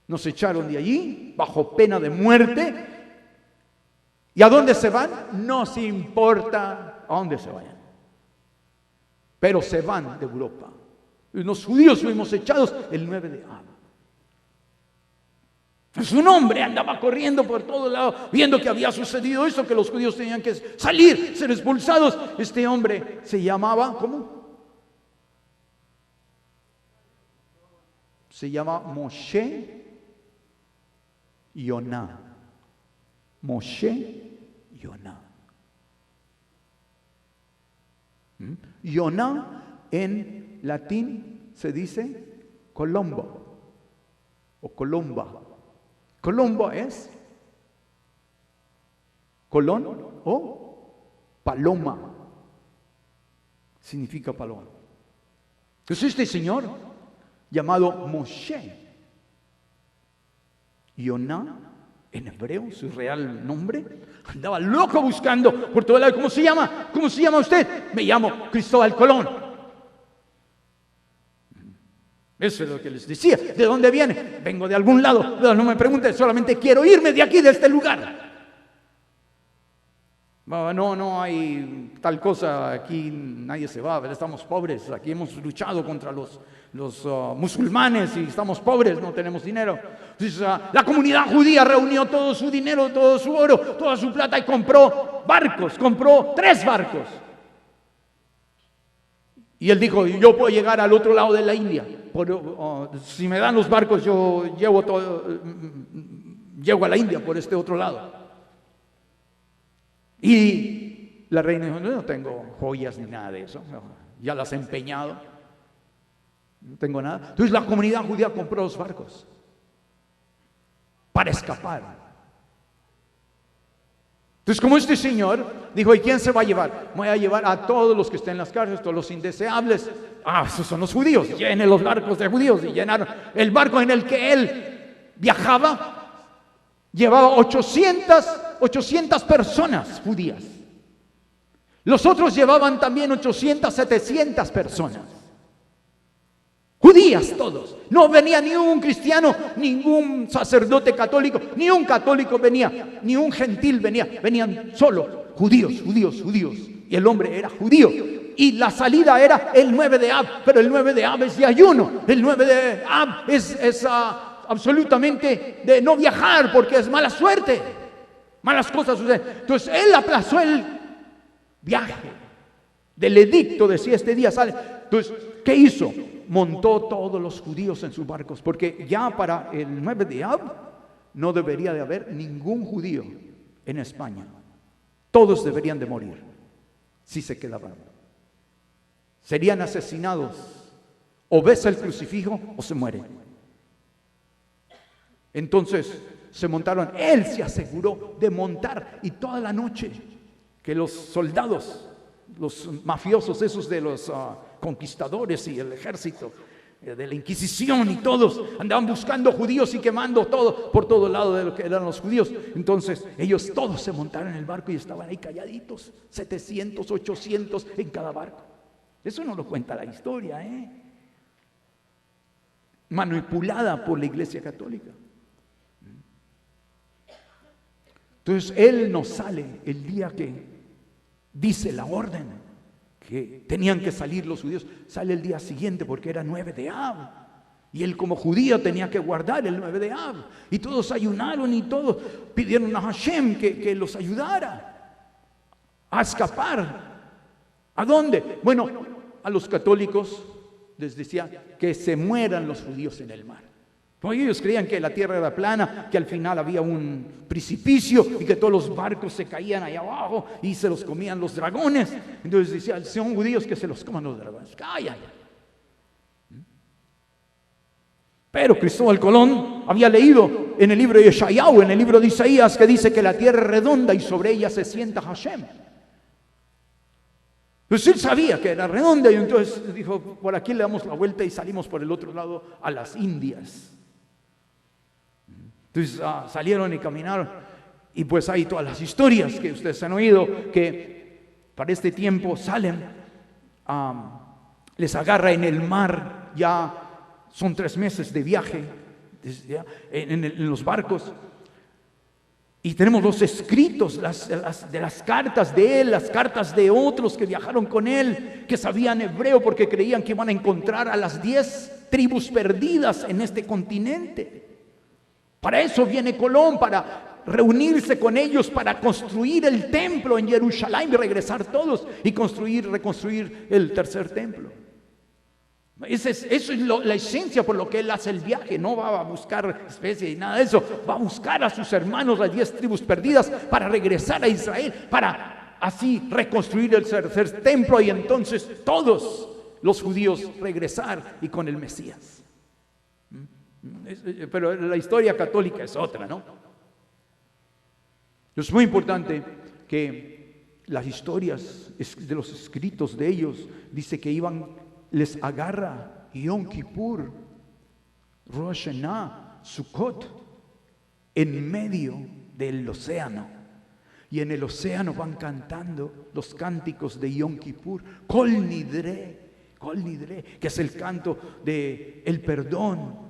Nos echaron de allí bajo pena de muerte. ¿Y a dónde se van? No se importa a dónde se vayan. Pero se van de Europa. Y los judíos fuimos echados el 9 de Ab. Su nombre andaba corriendo por todo lado, viendo que había sucedido eso, que los judíos tenían que salir, ser expulsados. Este hombre se llamaba, ¿cómo? Se llama Moshe Yonah. Moshe Yonah. Yonah en latín se dice Colombo o Colomba. Colombo es colón o paloma. Significa paloma. Entonces este señor llamado Moshe Yonah, en hebreo, su real nombre, andaba loco buscando por todo lado. ¿Cómo se llama? ¿Cómo se llama usted? Me llamo Cristóbal Colón. Eso es lo que les decía. ¿De dónde viene? Vengo de algún lado. No me pregunten, solamente quiero irme de aquí, de este lugar. No hay tal cosa. Aquí nadie se va. Estamos pobres. Aquí hemos luchado contra los musulmanes y estamos pobres, no tenemos dinero. Entonces, la comunidad judía reunió todo su dinero, todo su oro, toda su plata y compró barcos. Compró 3 barcos. Y él dijo, yo puedo llegar al otro lado de la India. Si me dan los barcos, yo llego a la India por este otro lado. Y la reina dijo, no tengo joyas ni nada de eso. Ya las he empeñado. No tengo nada. Entonces la comunidad judía compró los barcos para escapar. Entonces, como este señor dijo, ¿y quién se va a llevar? Voy a llevar a todos los que estén en las cárceles, todos los indeseables. Esos son los judíos. Llenen los barcos de judíos. Y llenaron el barco en el que él viajaba. Llevaba 800 personas judías. Los otros llevaban también 800, 700 personas. Judías todos. No venía ni un cristiano, ningún sacerdote católico, ni un católico venía, ni un gentil venía. Venían solo judíos. Y el hombre era judío. Y la salida era el 9 de Ab, pero el 9 de Ab es de ayuno. El 9 de Ab es absolutamente de no viajar porque es mala suerte. Malas cosas suceden. Entonces él aplazó el viaje del edicto, decía este día sale. Entonces, ¿qué hizo? Montó todos los judíos en sus barcos, porque ya para el 9 de Ab no debería de haber ningún judío en España. Todos deberían de morir si se quedaban. Serían asesinados, o besa el crucifijo o se muere. Entonces se montaron, él se aseguró de montar, y toda la noche que los soldados, los mafiosos esos de los conquistadores y el ejército de la Inquisición, y todos andaban buscando judíos y quemando todo por todo lado de lo que eran los judíos. Entonces ellos todos se montaron en el barco y estaban ahí calladitos, 700, 800 en cada barco. Eso no lo cuenta la historia, manipulada por la Iglesia Católica. Entonces él no sale el día que dice la orden que tenían que salir los judíos. Sale el día siguiente porque era 9 de Av, y él como judío tenía que guardar el 9 de Av, y todos ayunaron y todos pidieron a Hashem que los ayudara a escapar. ¿A dónde? Bueno, a los católicos les decía que se mueran los judíos en el mar. Porque ellos creían que la tierra era plana, que al final había un precipicio y que todos los barcos se caían allá abajo y se los comían los dragones. Entonces decía, son judíos, que se los coman los dragones. ¡Calla! Pero Cristóbal Colón había leído en el libro de Yeshayahu, en el libro de Isaías, que dice que la tierra es redonda y sobre ella se sienta Hashem. Entonces él sabía que era redonda, y entonces dijo, por aquí le damos la vuelta y salimos por el otro lado a las Indias. Entonces salieron y caminaron, y pues hay todas las historias que ustedes han oído, que para este tiempo salen, les agarra en el mar, ya son 3 meses de viaje en los barcos, y tenemos los escritos de las cartas de él, las cartas de otros que viajaron con él, que sabían hebreo porque creían que iban a encontrar a las 10 tribus perdidas en este continente. Para eso viene Colón, para reunirse con ellos, para construir el templo en Jerusalén y regresar todos y reconstruir el tercer templo. Eso es la esencia por lo que él hace el viaje. No va a buscar especies y nada de eso. Va a buscar a sus hermanos, las 10 tribus perdidas, para regresar a Israel, para así reconstruir el tercer templo, y entonces todos los judíos regresar y con el Mesías. Pero la historia católica es otra, ¿no? Es muy importante que las historias de los escritos de ellos dice que les agarra Yom Kippur, Rosh Hashanah, Sukkot, en medio del océano, y en el océano van cantando los cánticos de Yom Kippur, Kol Nidre, que es el canto de el perdón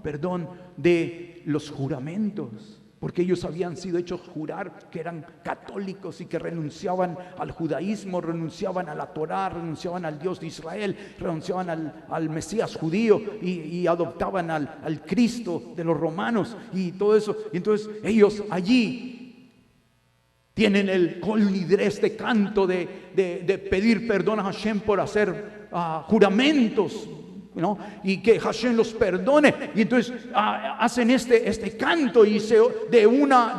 de los juramentos, porque ellos habían sido hechos jurar que eran católicos y que renunciaban al judaísmo, renunciaban a la Torá, renunciaban al Dios de Israel, renunciaban al Mesías judío y adoptaban al Cristo de los romanos y todo eso. Y entonces ellos allí tienen el Kol Nidre, este canto de pedir perdón a Hashem por hacer juramentos, ¿no? Y que Hashem los perdone. Y entonces hacen este canto, y de una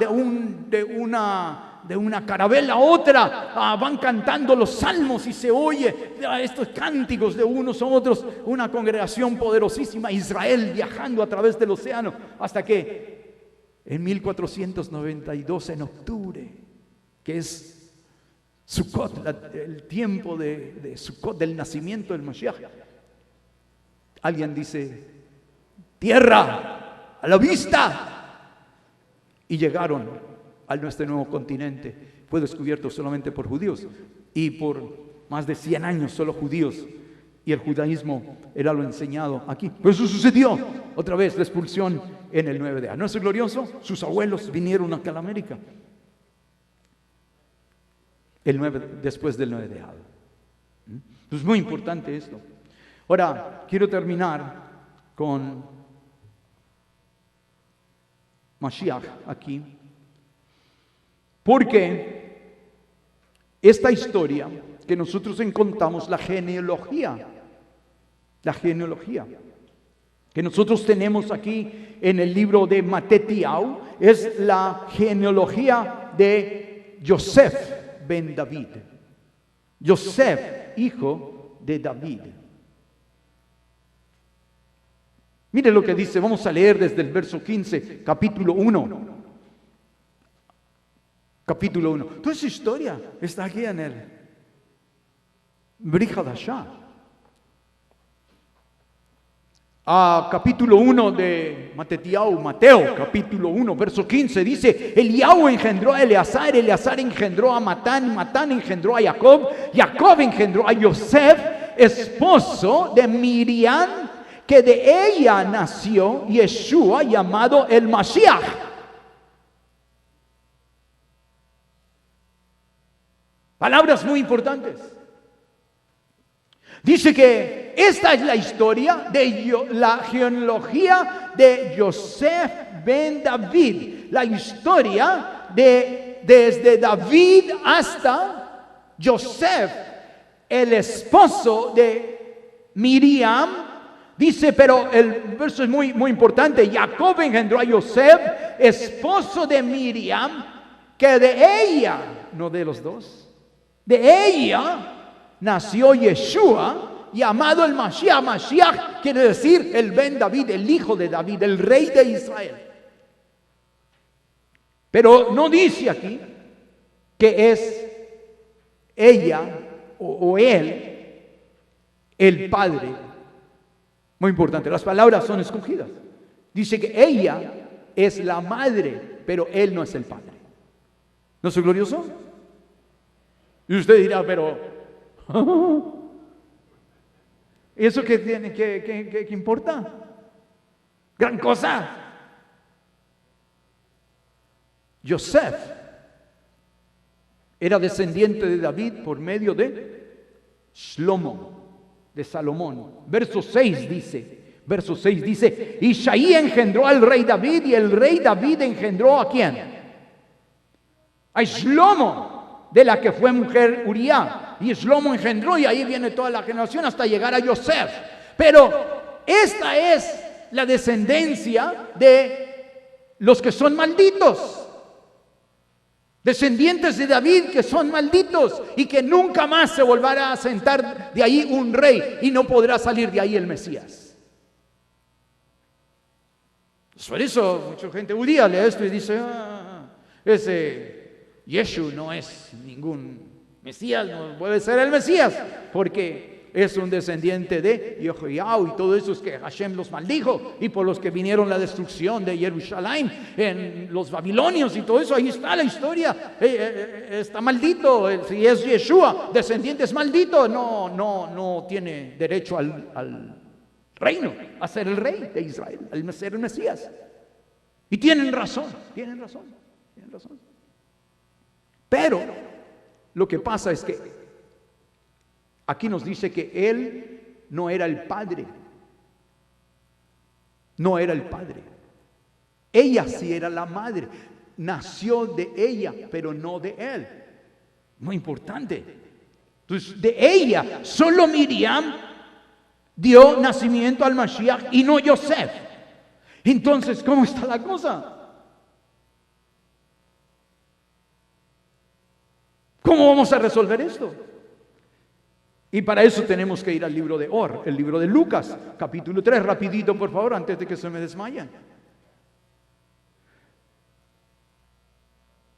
carabela a otra van cantando los salmos, y se oye estos cánticos de unos a otros, una congregación poderosísima, Israel viajando a través del océano, hasta que en 1492, en octubre, que es Sukkot, el tiempo de Sukkot, del nacimiento del Mashiach, alguien dice, tierra a la vista, y llegaron a nuestro nuevo continente. Fue descubierto solamente por judíos, y por más de 100 años solo judíos, y el judaísmo era lo enseñado aquí. Pero eso sucedió otra vez, la expulsión en el 9 de Av. ¿No es glorioso? Sus abuelos vinieron acá a la América después del 9 de Av. Es muy importante esto. Ahora, quiero terminar con Mashiach aquí, porque esta historia que nosotros encontramos, la genealogía que nosotros tenemos aquí en el libro de Matetiau, es la genealogía de Yosef ben David. Yosef, hijo de David. Mire lo que dice, vamos a leer desde el verso 15, capítulo 1. Capítulo 1. Toda esa historia está aquí en el Brit Hadashah. capítulo 1 de Mateo, capítulo 1, verso 15, dice, Eliao engendró a Eleazar, Eleazar engendró a Matán, Matán engendró a Jacob, Jacob engendró a Yosef, esposo de Miriam, que de ella nació Yeshua, llamado el Mashiach. Palabras muy importantes. Dice que esta es la historia de la genealogía de Yosef ben David. La historia desde David hasta Yosef, el esposo de Miriam. Dice, pero el verso es muy, muy importante. Jacob engendró a Yosef, esposo de Miriam, que de ella, no de los dos, de ella nació Yeshua, llamado el Mashiach. Mashiach quiere decir el Ben David, el hijo de David, el rey de Israel. Pero no dice aquí que es ella o él el padre. Muy importante, las palabras son escogidas. Dice que ella es la madre, pero él no es el padre. ¿No es glorioso? Y usted dirá, pero ¿eso qué tiene que importa? Gran cosa. Yosef era descendiente de David por medio de Shlomo, de Salomón. Verso 6 dice, Isaí engendró al rey David, y el rey David engendró ¿a quién? A Shlomo, de la que fue mujer Uría. Y Shlomo engendró, y ahí viene toda la generación hasta llegar a Yosef. Pero esta es la descendencia de los que son malditos. Descendientes de David que son malditos y que nunca más se volverá a sentar de ahí un rey y no podrá salir de ahí el Mesías. Por eso mucha gente judía lee esto y dice, ese Yeshua no es ningún Mesías, no puede ser el Mesías, porque es un descendiente de Yehoiau y todo eso es que Hashem los maldijo, y por los que vinieron la destrucción de Jerusalén en los babilonios y todo eso. Ahí está la historia. Está maldito. Si es Yeshua, descendiente es maldito, no tiene derecho al reino, a ser el rey de Israel, al ser el Mesías. Y tienen razón. Pero lo que pasa es que aquí nos dice que él no era el padre. No era el padre. Ella sí era la madre. Nació de ella, pero no de él. Muy importante. Entonces, de ella, solo Miriam dio nacimiento al Mashiach y no Yosef. Entonces, ¿cómo está la cosa? ¿Cómo vamos a resolver esto? Y para eso tenemos que ir al libro de Or, el libro de Lucas, capítulo 3, rapidito por favor, antes de que se me desmayen.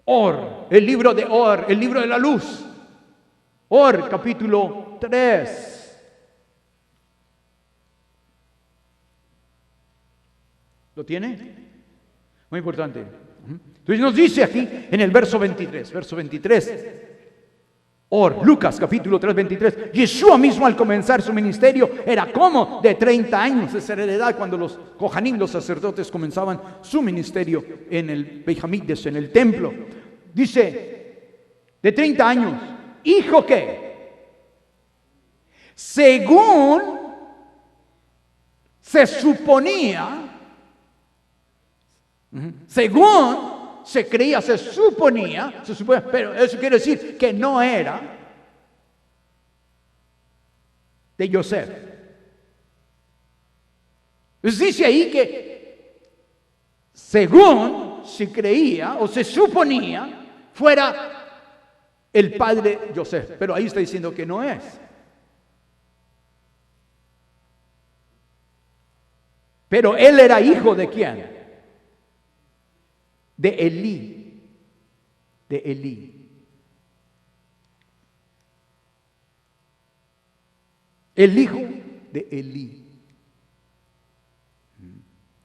Or, el libro de Or, el libro de la luz. Or, capítulo 3. ¿Lo tiene? Muy importante. Entonces nos dice aquí en el verso 23. Or, Lucas capítulo 3, 23. Yeshua mismo al comenzar su ministerio era como de 30 años. Esa era la edad cuando los Kohanim, los sacerdotes, comenzaban su ministerio en el Beit Hamikdash, en el templo. Dice, de 30 años. ¿Hijo qué? Según se suponía, según se creía, se suponía, pero eso quiere decir que no era de Yosef. Entonces dice ahí que según se creía o se suponía fuera el padre Yosef, pero ahí está diciendo que no es. Pero él era hijo de ¿quién? De Elí. El hijo de Elí.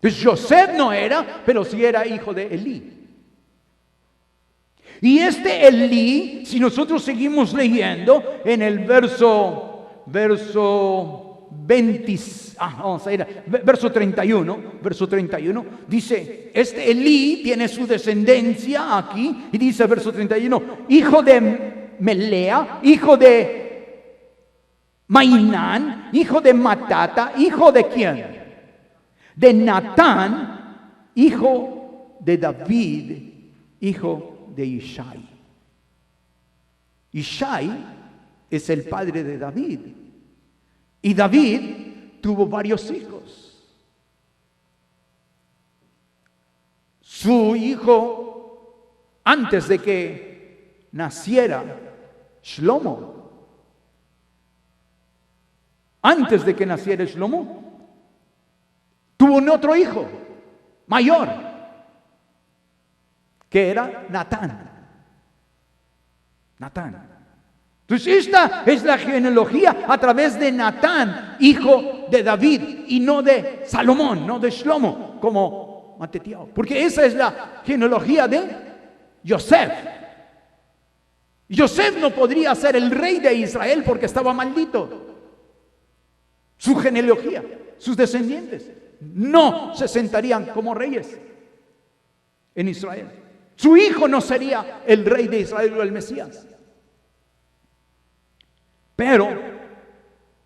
Entonces Joseph no era, pero sí era hijo de Elí. Y este Elí, si nosotros seguimos leyendo en el verso 20, vamos a ir, verso 31, dice, este Elí tiene su descendencia aquí, y dice verso 31, hijo de Melea, hijo de Mainán, hijo de Matata, hijo de ¿quién? De Natán, hijo de David, hijo de Ishai. Ishai es el padre de David. Y David tuvo varios hijos. Su hijo, antes de que naciera Shlomo, tuvo un otro hijo, mayor, que era Natán. Entonces esta es la genealogía a través de Natán, hijo de David, y no de Salomón, no de Shlomo, como Matitiao. Porque esa es la genealogía de Yosef. Yosef no podría ser el rey de Israel porque estaba maldito. Su genealogía, sus descendientes, no se sentarían como reyes en Israel. Su hijo no sería el rey de Israel o el Mesías. Pero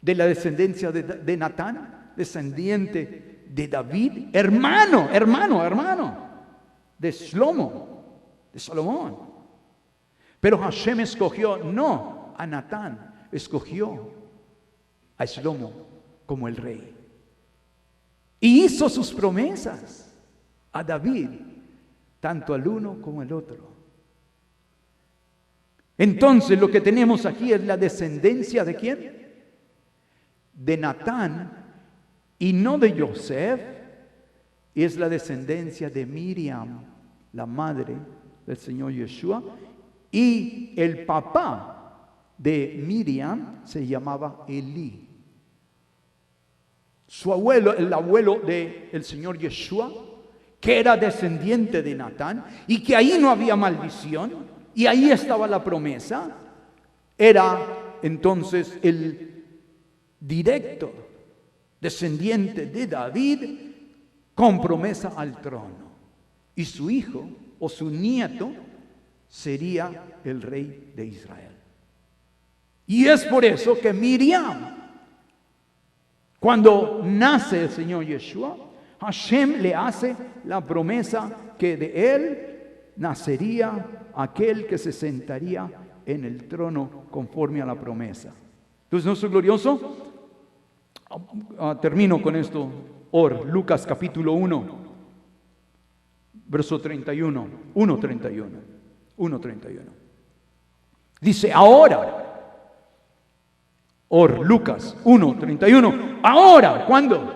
de la descendencia de Natán, descendiente de David, hermano de Shlomo, de Salomón. Pero Hashem escogió no a Natán, escogió a Shlomo como el rey. Y hizo sus promesas a David, tanto al uno como al otro. Entonces lo que tenemos aquí es la descendencia ¿de quién? De Natán, y no de Yosef. Es la descendencia de Miriam, la madre del Señor Yeshua, y el papá de Miriam se llamaba Elí. Su abuelo, el abuelo del Señor Yeshua, que era descendiente de Natán, y que ahí no había maldición, y ahí estaba la promesa, era entonces el directo descendiente de David con promesa al trono. Y su hijo o su nieto sería el rey de Israel. Y es por eso que Miriam, cuando nace el Señor Yeshua, Hashem le hace la promesa que de él nacería aquel que se sentaría en el trono conforme a la promesa. Entonces, ¿no es glorioso? Termino con esto. Lucas capítulo 1, verso 31. 1:31. Dice, ahora, Lucas 1:31. Ahora, ¿cuándo?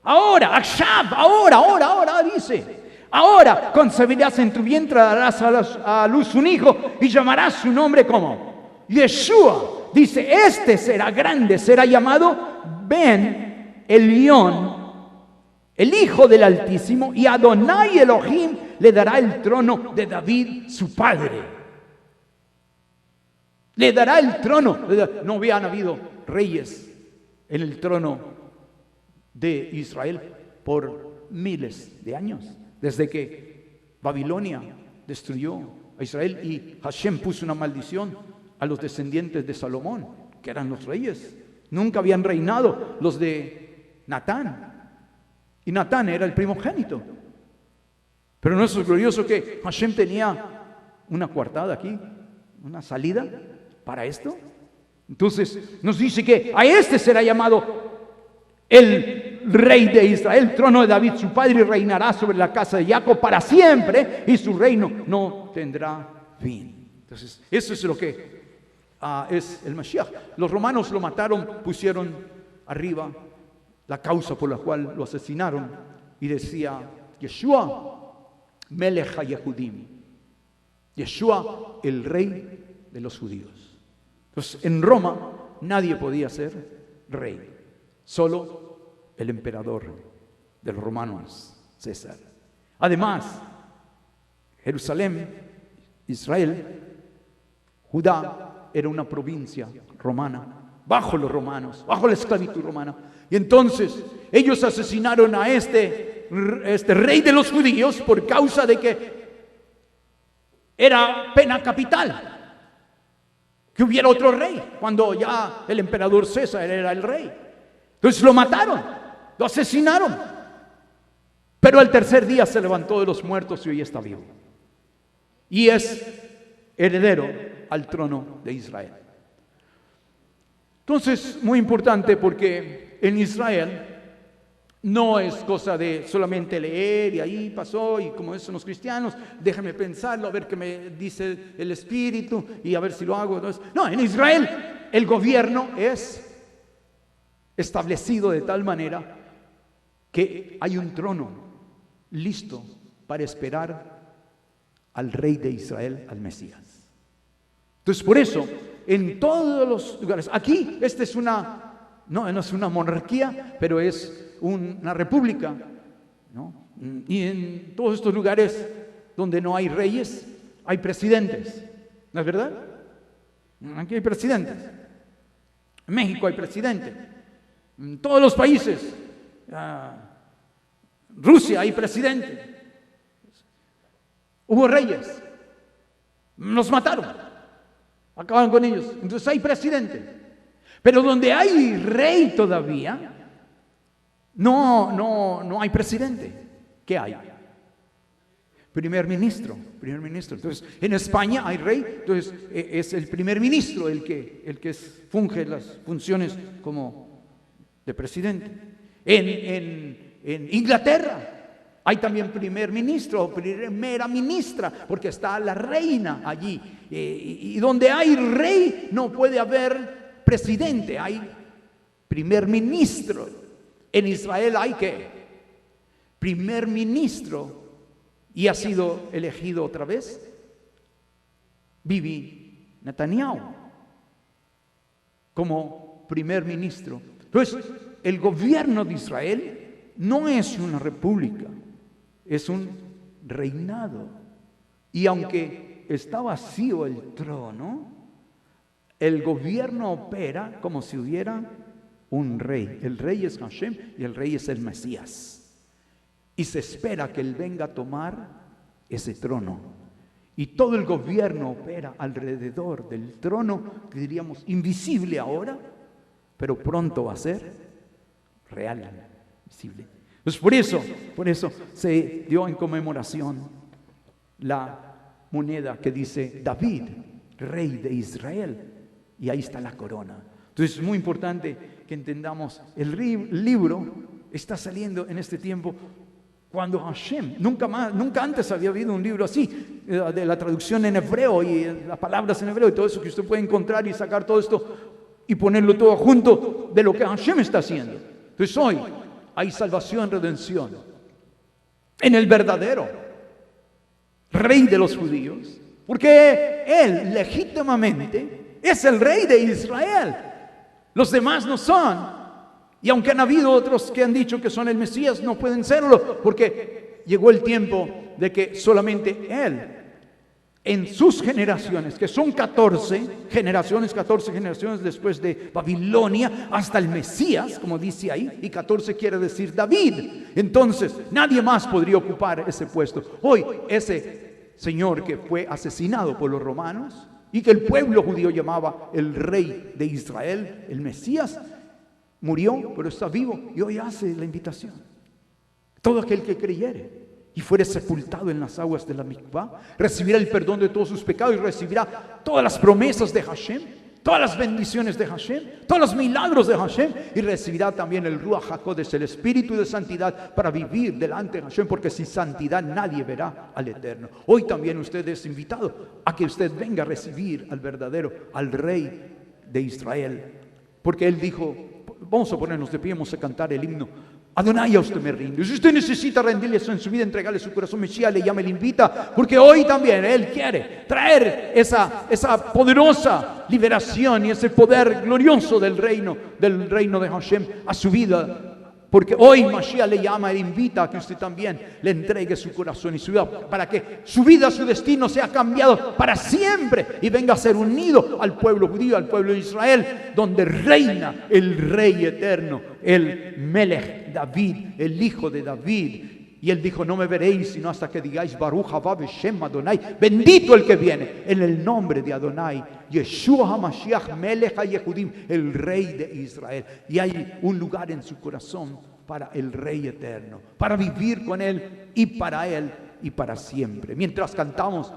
Ahora, Akshab, ahora, dice. Ahora concebirás en tu vientre, darás a luz un hijo y llamarás su nombre como Yeshua. Dice, este será grande, será llamado Ben Elión, el Hijo del Altísimo, y Adonai Elohim le dará el trono de David, su padre. Le dará el trono. No habían habido reyes en el trono de Israel por miles de años. Desde que Babilonia destruyó a Israel y Hashem puso una maldición a los descendientes de Salomón, que eran los reyes. Nunca habían reinado los de Natán. Y Natán era el primogénito. Pero no es glorioso que Hashem tenía una coartada aquí, una salida para esto. Entonces nos dice que a este será llamado el rey de Israel, el trono de David su padre, y reinará sobre la casa de Jacob para siempre, y su reino no tendrá fin. Entonces, eso es lo que es el Mashiach. Los romanos lo mataron, pusieron arriba la causa por la cual lo asesinaron, y decía Yeshua Melech HaYehudim, Yeshua el rey de los judíos. Entonces, en Roma nadie podía ser rey, solo el emperador. de los romanos César. Además, Jerusalén, Israel, Judá era una provincia romana, bajo los romanos, bajo la esclavitud romana. Y entonces ellos asesinaron a este rey de los judíos por causa de que era pena capital que hubiera otro rey, cuando ya el emperador César era el rey. Entonces lo mataron, lo asesinaron. Pero al tercer día se levantó de los muertos y hoy está vivo. Y es heredero al trono de Israel. Entonces, muy importante, porque en Israel no es cosa de solamente leer y ahí pasó, y como son los cristianos, déjame pensarlo, a ver qué me dice el Espíritu y a ver si lo hago. No, en Israel el gobierno es establecido de tal manera que hay un trono listo para esperar al rey de Israel, al Mesías. Entonces, por eso, en todos los lugares, aquí, no es una monarquía, pero es una república, ¿no? Y en todos estos lugares donde no hay reyes, hay presidentes, ¿no es verdad? Aquí hay presidentes. En México hay presidente. En todos los países, Rusia hay presidente. Hubo reyes, los mataron, acabaron con ellos. Entonces hay presidente. Pero donde hay rey todavía, no hay presidente. ¿Qué hay? Primer ministro. Entonces, en España hay rey, entonces es el primer ministro el que funge las funciones como de presidente. En Inglaterra hay también primer ministro o primera ministra, porque está la reina allí. Y donde hay rey no puede haber presidente, hay primer ministro. En Israel hay ¿qué? Primer ministro, y ha sido elegido otra vez Bibi Netanyahu como primer ministro. Entonces, el gobierno de Israel no es una república, es un reinado. Y aunque está vacío el trono, el gobierno opera como si hubiera un rey. El rey es Hashem y el rey es el Mesías. Y se espera que él venga a tomar ese trono. Y todo el gobierno opera alrededor del trono, que diríamos invisible ahora, pero pronto va a ser real, visible. Pues por eso se dio en conmemoración la moneda que dice David, rey de Israel, y ahí está la corona. Entonces es muy importante que entendamos, el libro está saliendo en este tiempo cuando Hashem, nunca antes había habido un libro así, de la traducción en hebreo y las palabras en hebreo y todo eso que usted puede encontrar y sacar todo esto y ponerlo todo junto de lo que Hashem está haciendo. Entonces hoy hay salvación, redención en el verdadero rey de los judíos, porque él legítimamente es el rey de Israel. Los demás no son. Y aunque han habido otros que han dicho que son el Mesías, no pueden serlo, porque llegó el tiempo de que solamente él, en sus generaciones, que son 14 generaciones después de Babilonia, hasta el Mesías, como dice ahí, y 14 quiere decir David. Entonces, nadie más podría ocupar ese puesto. Hoy, ese señor que fue asesinado por los romanos y que el pueblo judío llamaba el rey de Israel, el Mesías, murió, pero está vivo y hoy hace la invitación. Todo aquel que creyere y fuere sepultado en las aguas de la mikvá, recibirá el perdón de todos sus pecados y recibirá todas las promesas de Hashem, todas las bendiciones de Hashem, todos los milagros de Hashem, y recibirá también el Ruach HaKodesh, el Espíritu de Santidad, para vivir delante de Hashem, porque sin santidad nadie verá al Eterno. Hoy también usted es invitado a que usted venga a recibir al verdadero, al Rey de Israel, porque Él dijo, vamos a ponernos de pie, vamos a cantar el himno. Adonai, a usted me rinde. Si usted necesita rendirle eso en su vida, entregarle su corazón, Mesías le llama, le invita, porque hoy también Él quiere traer esa poderosa liberación y ese poder glorioso del reino de Hashem a su vida, Porque hoy Mashiach le llama e invita a que usted también le entregue su corazón y su vida, para que su vida, su destino sea cambiado para siempre y venga a ser unido al pueblo judío, al pueblo de Israel, donde reina el Rey eterno, el Melech David, el hijo de David. Y él dijo: no me veréis sino hasta que digáis Baruch haba Beshem Adonai, bendito el que viene en el nombre de Adonai, Yeshua HaMashiach Melech HaYehudim, el Rey de Israel. Y hay un lugar en su corazón para el Rey eterno, para vivir con él y para él y para siempre. Mientras cantamos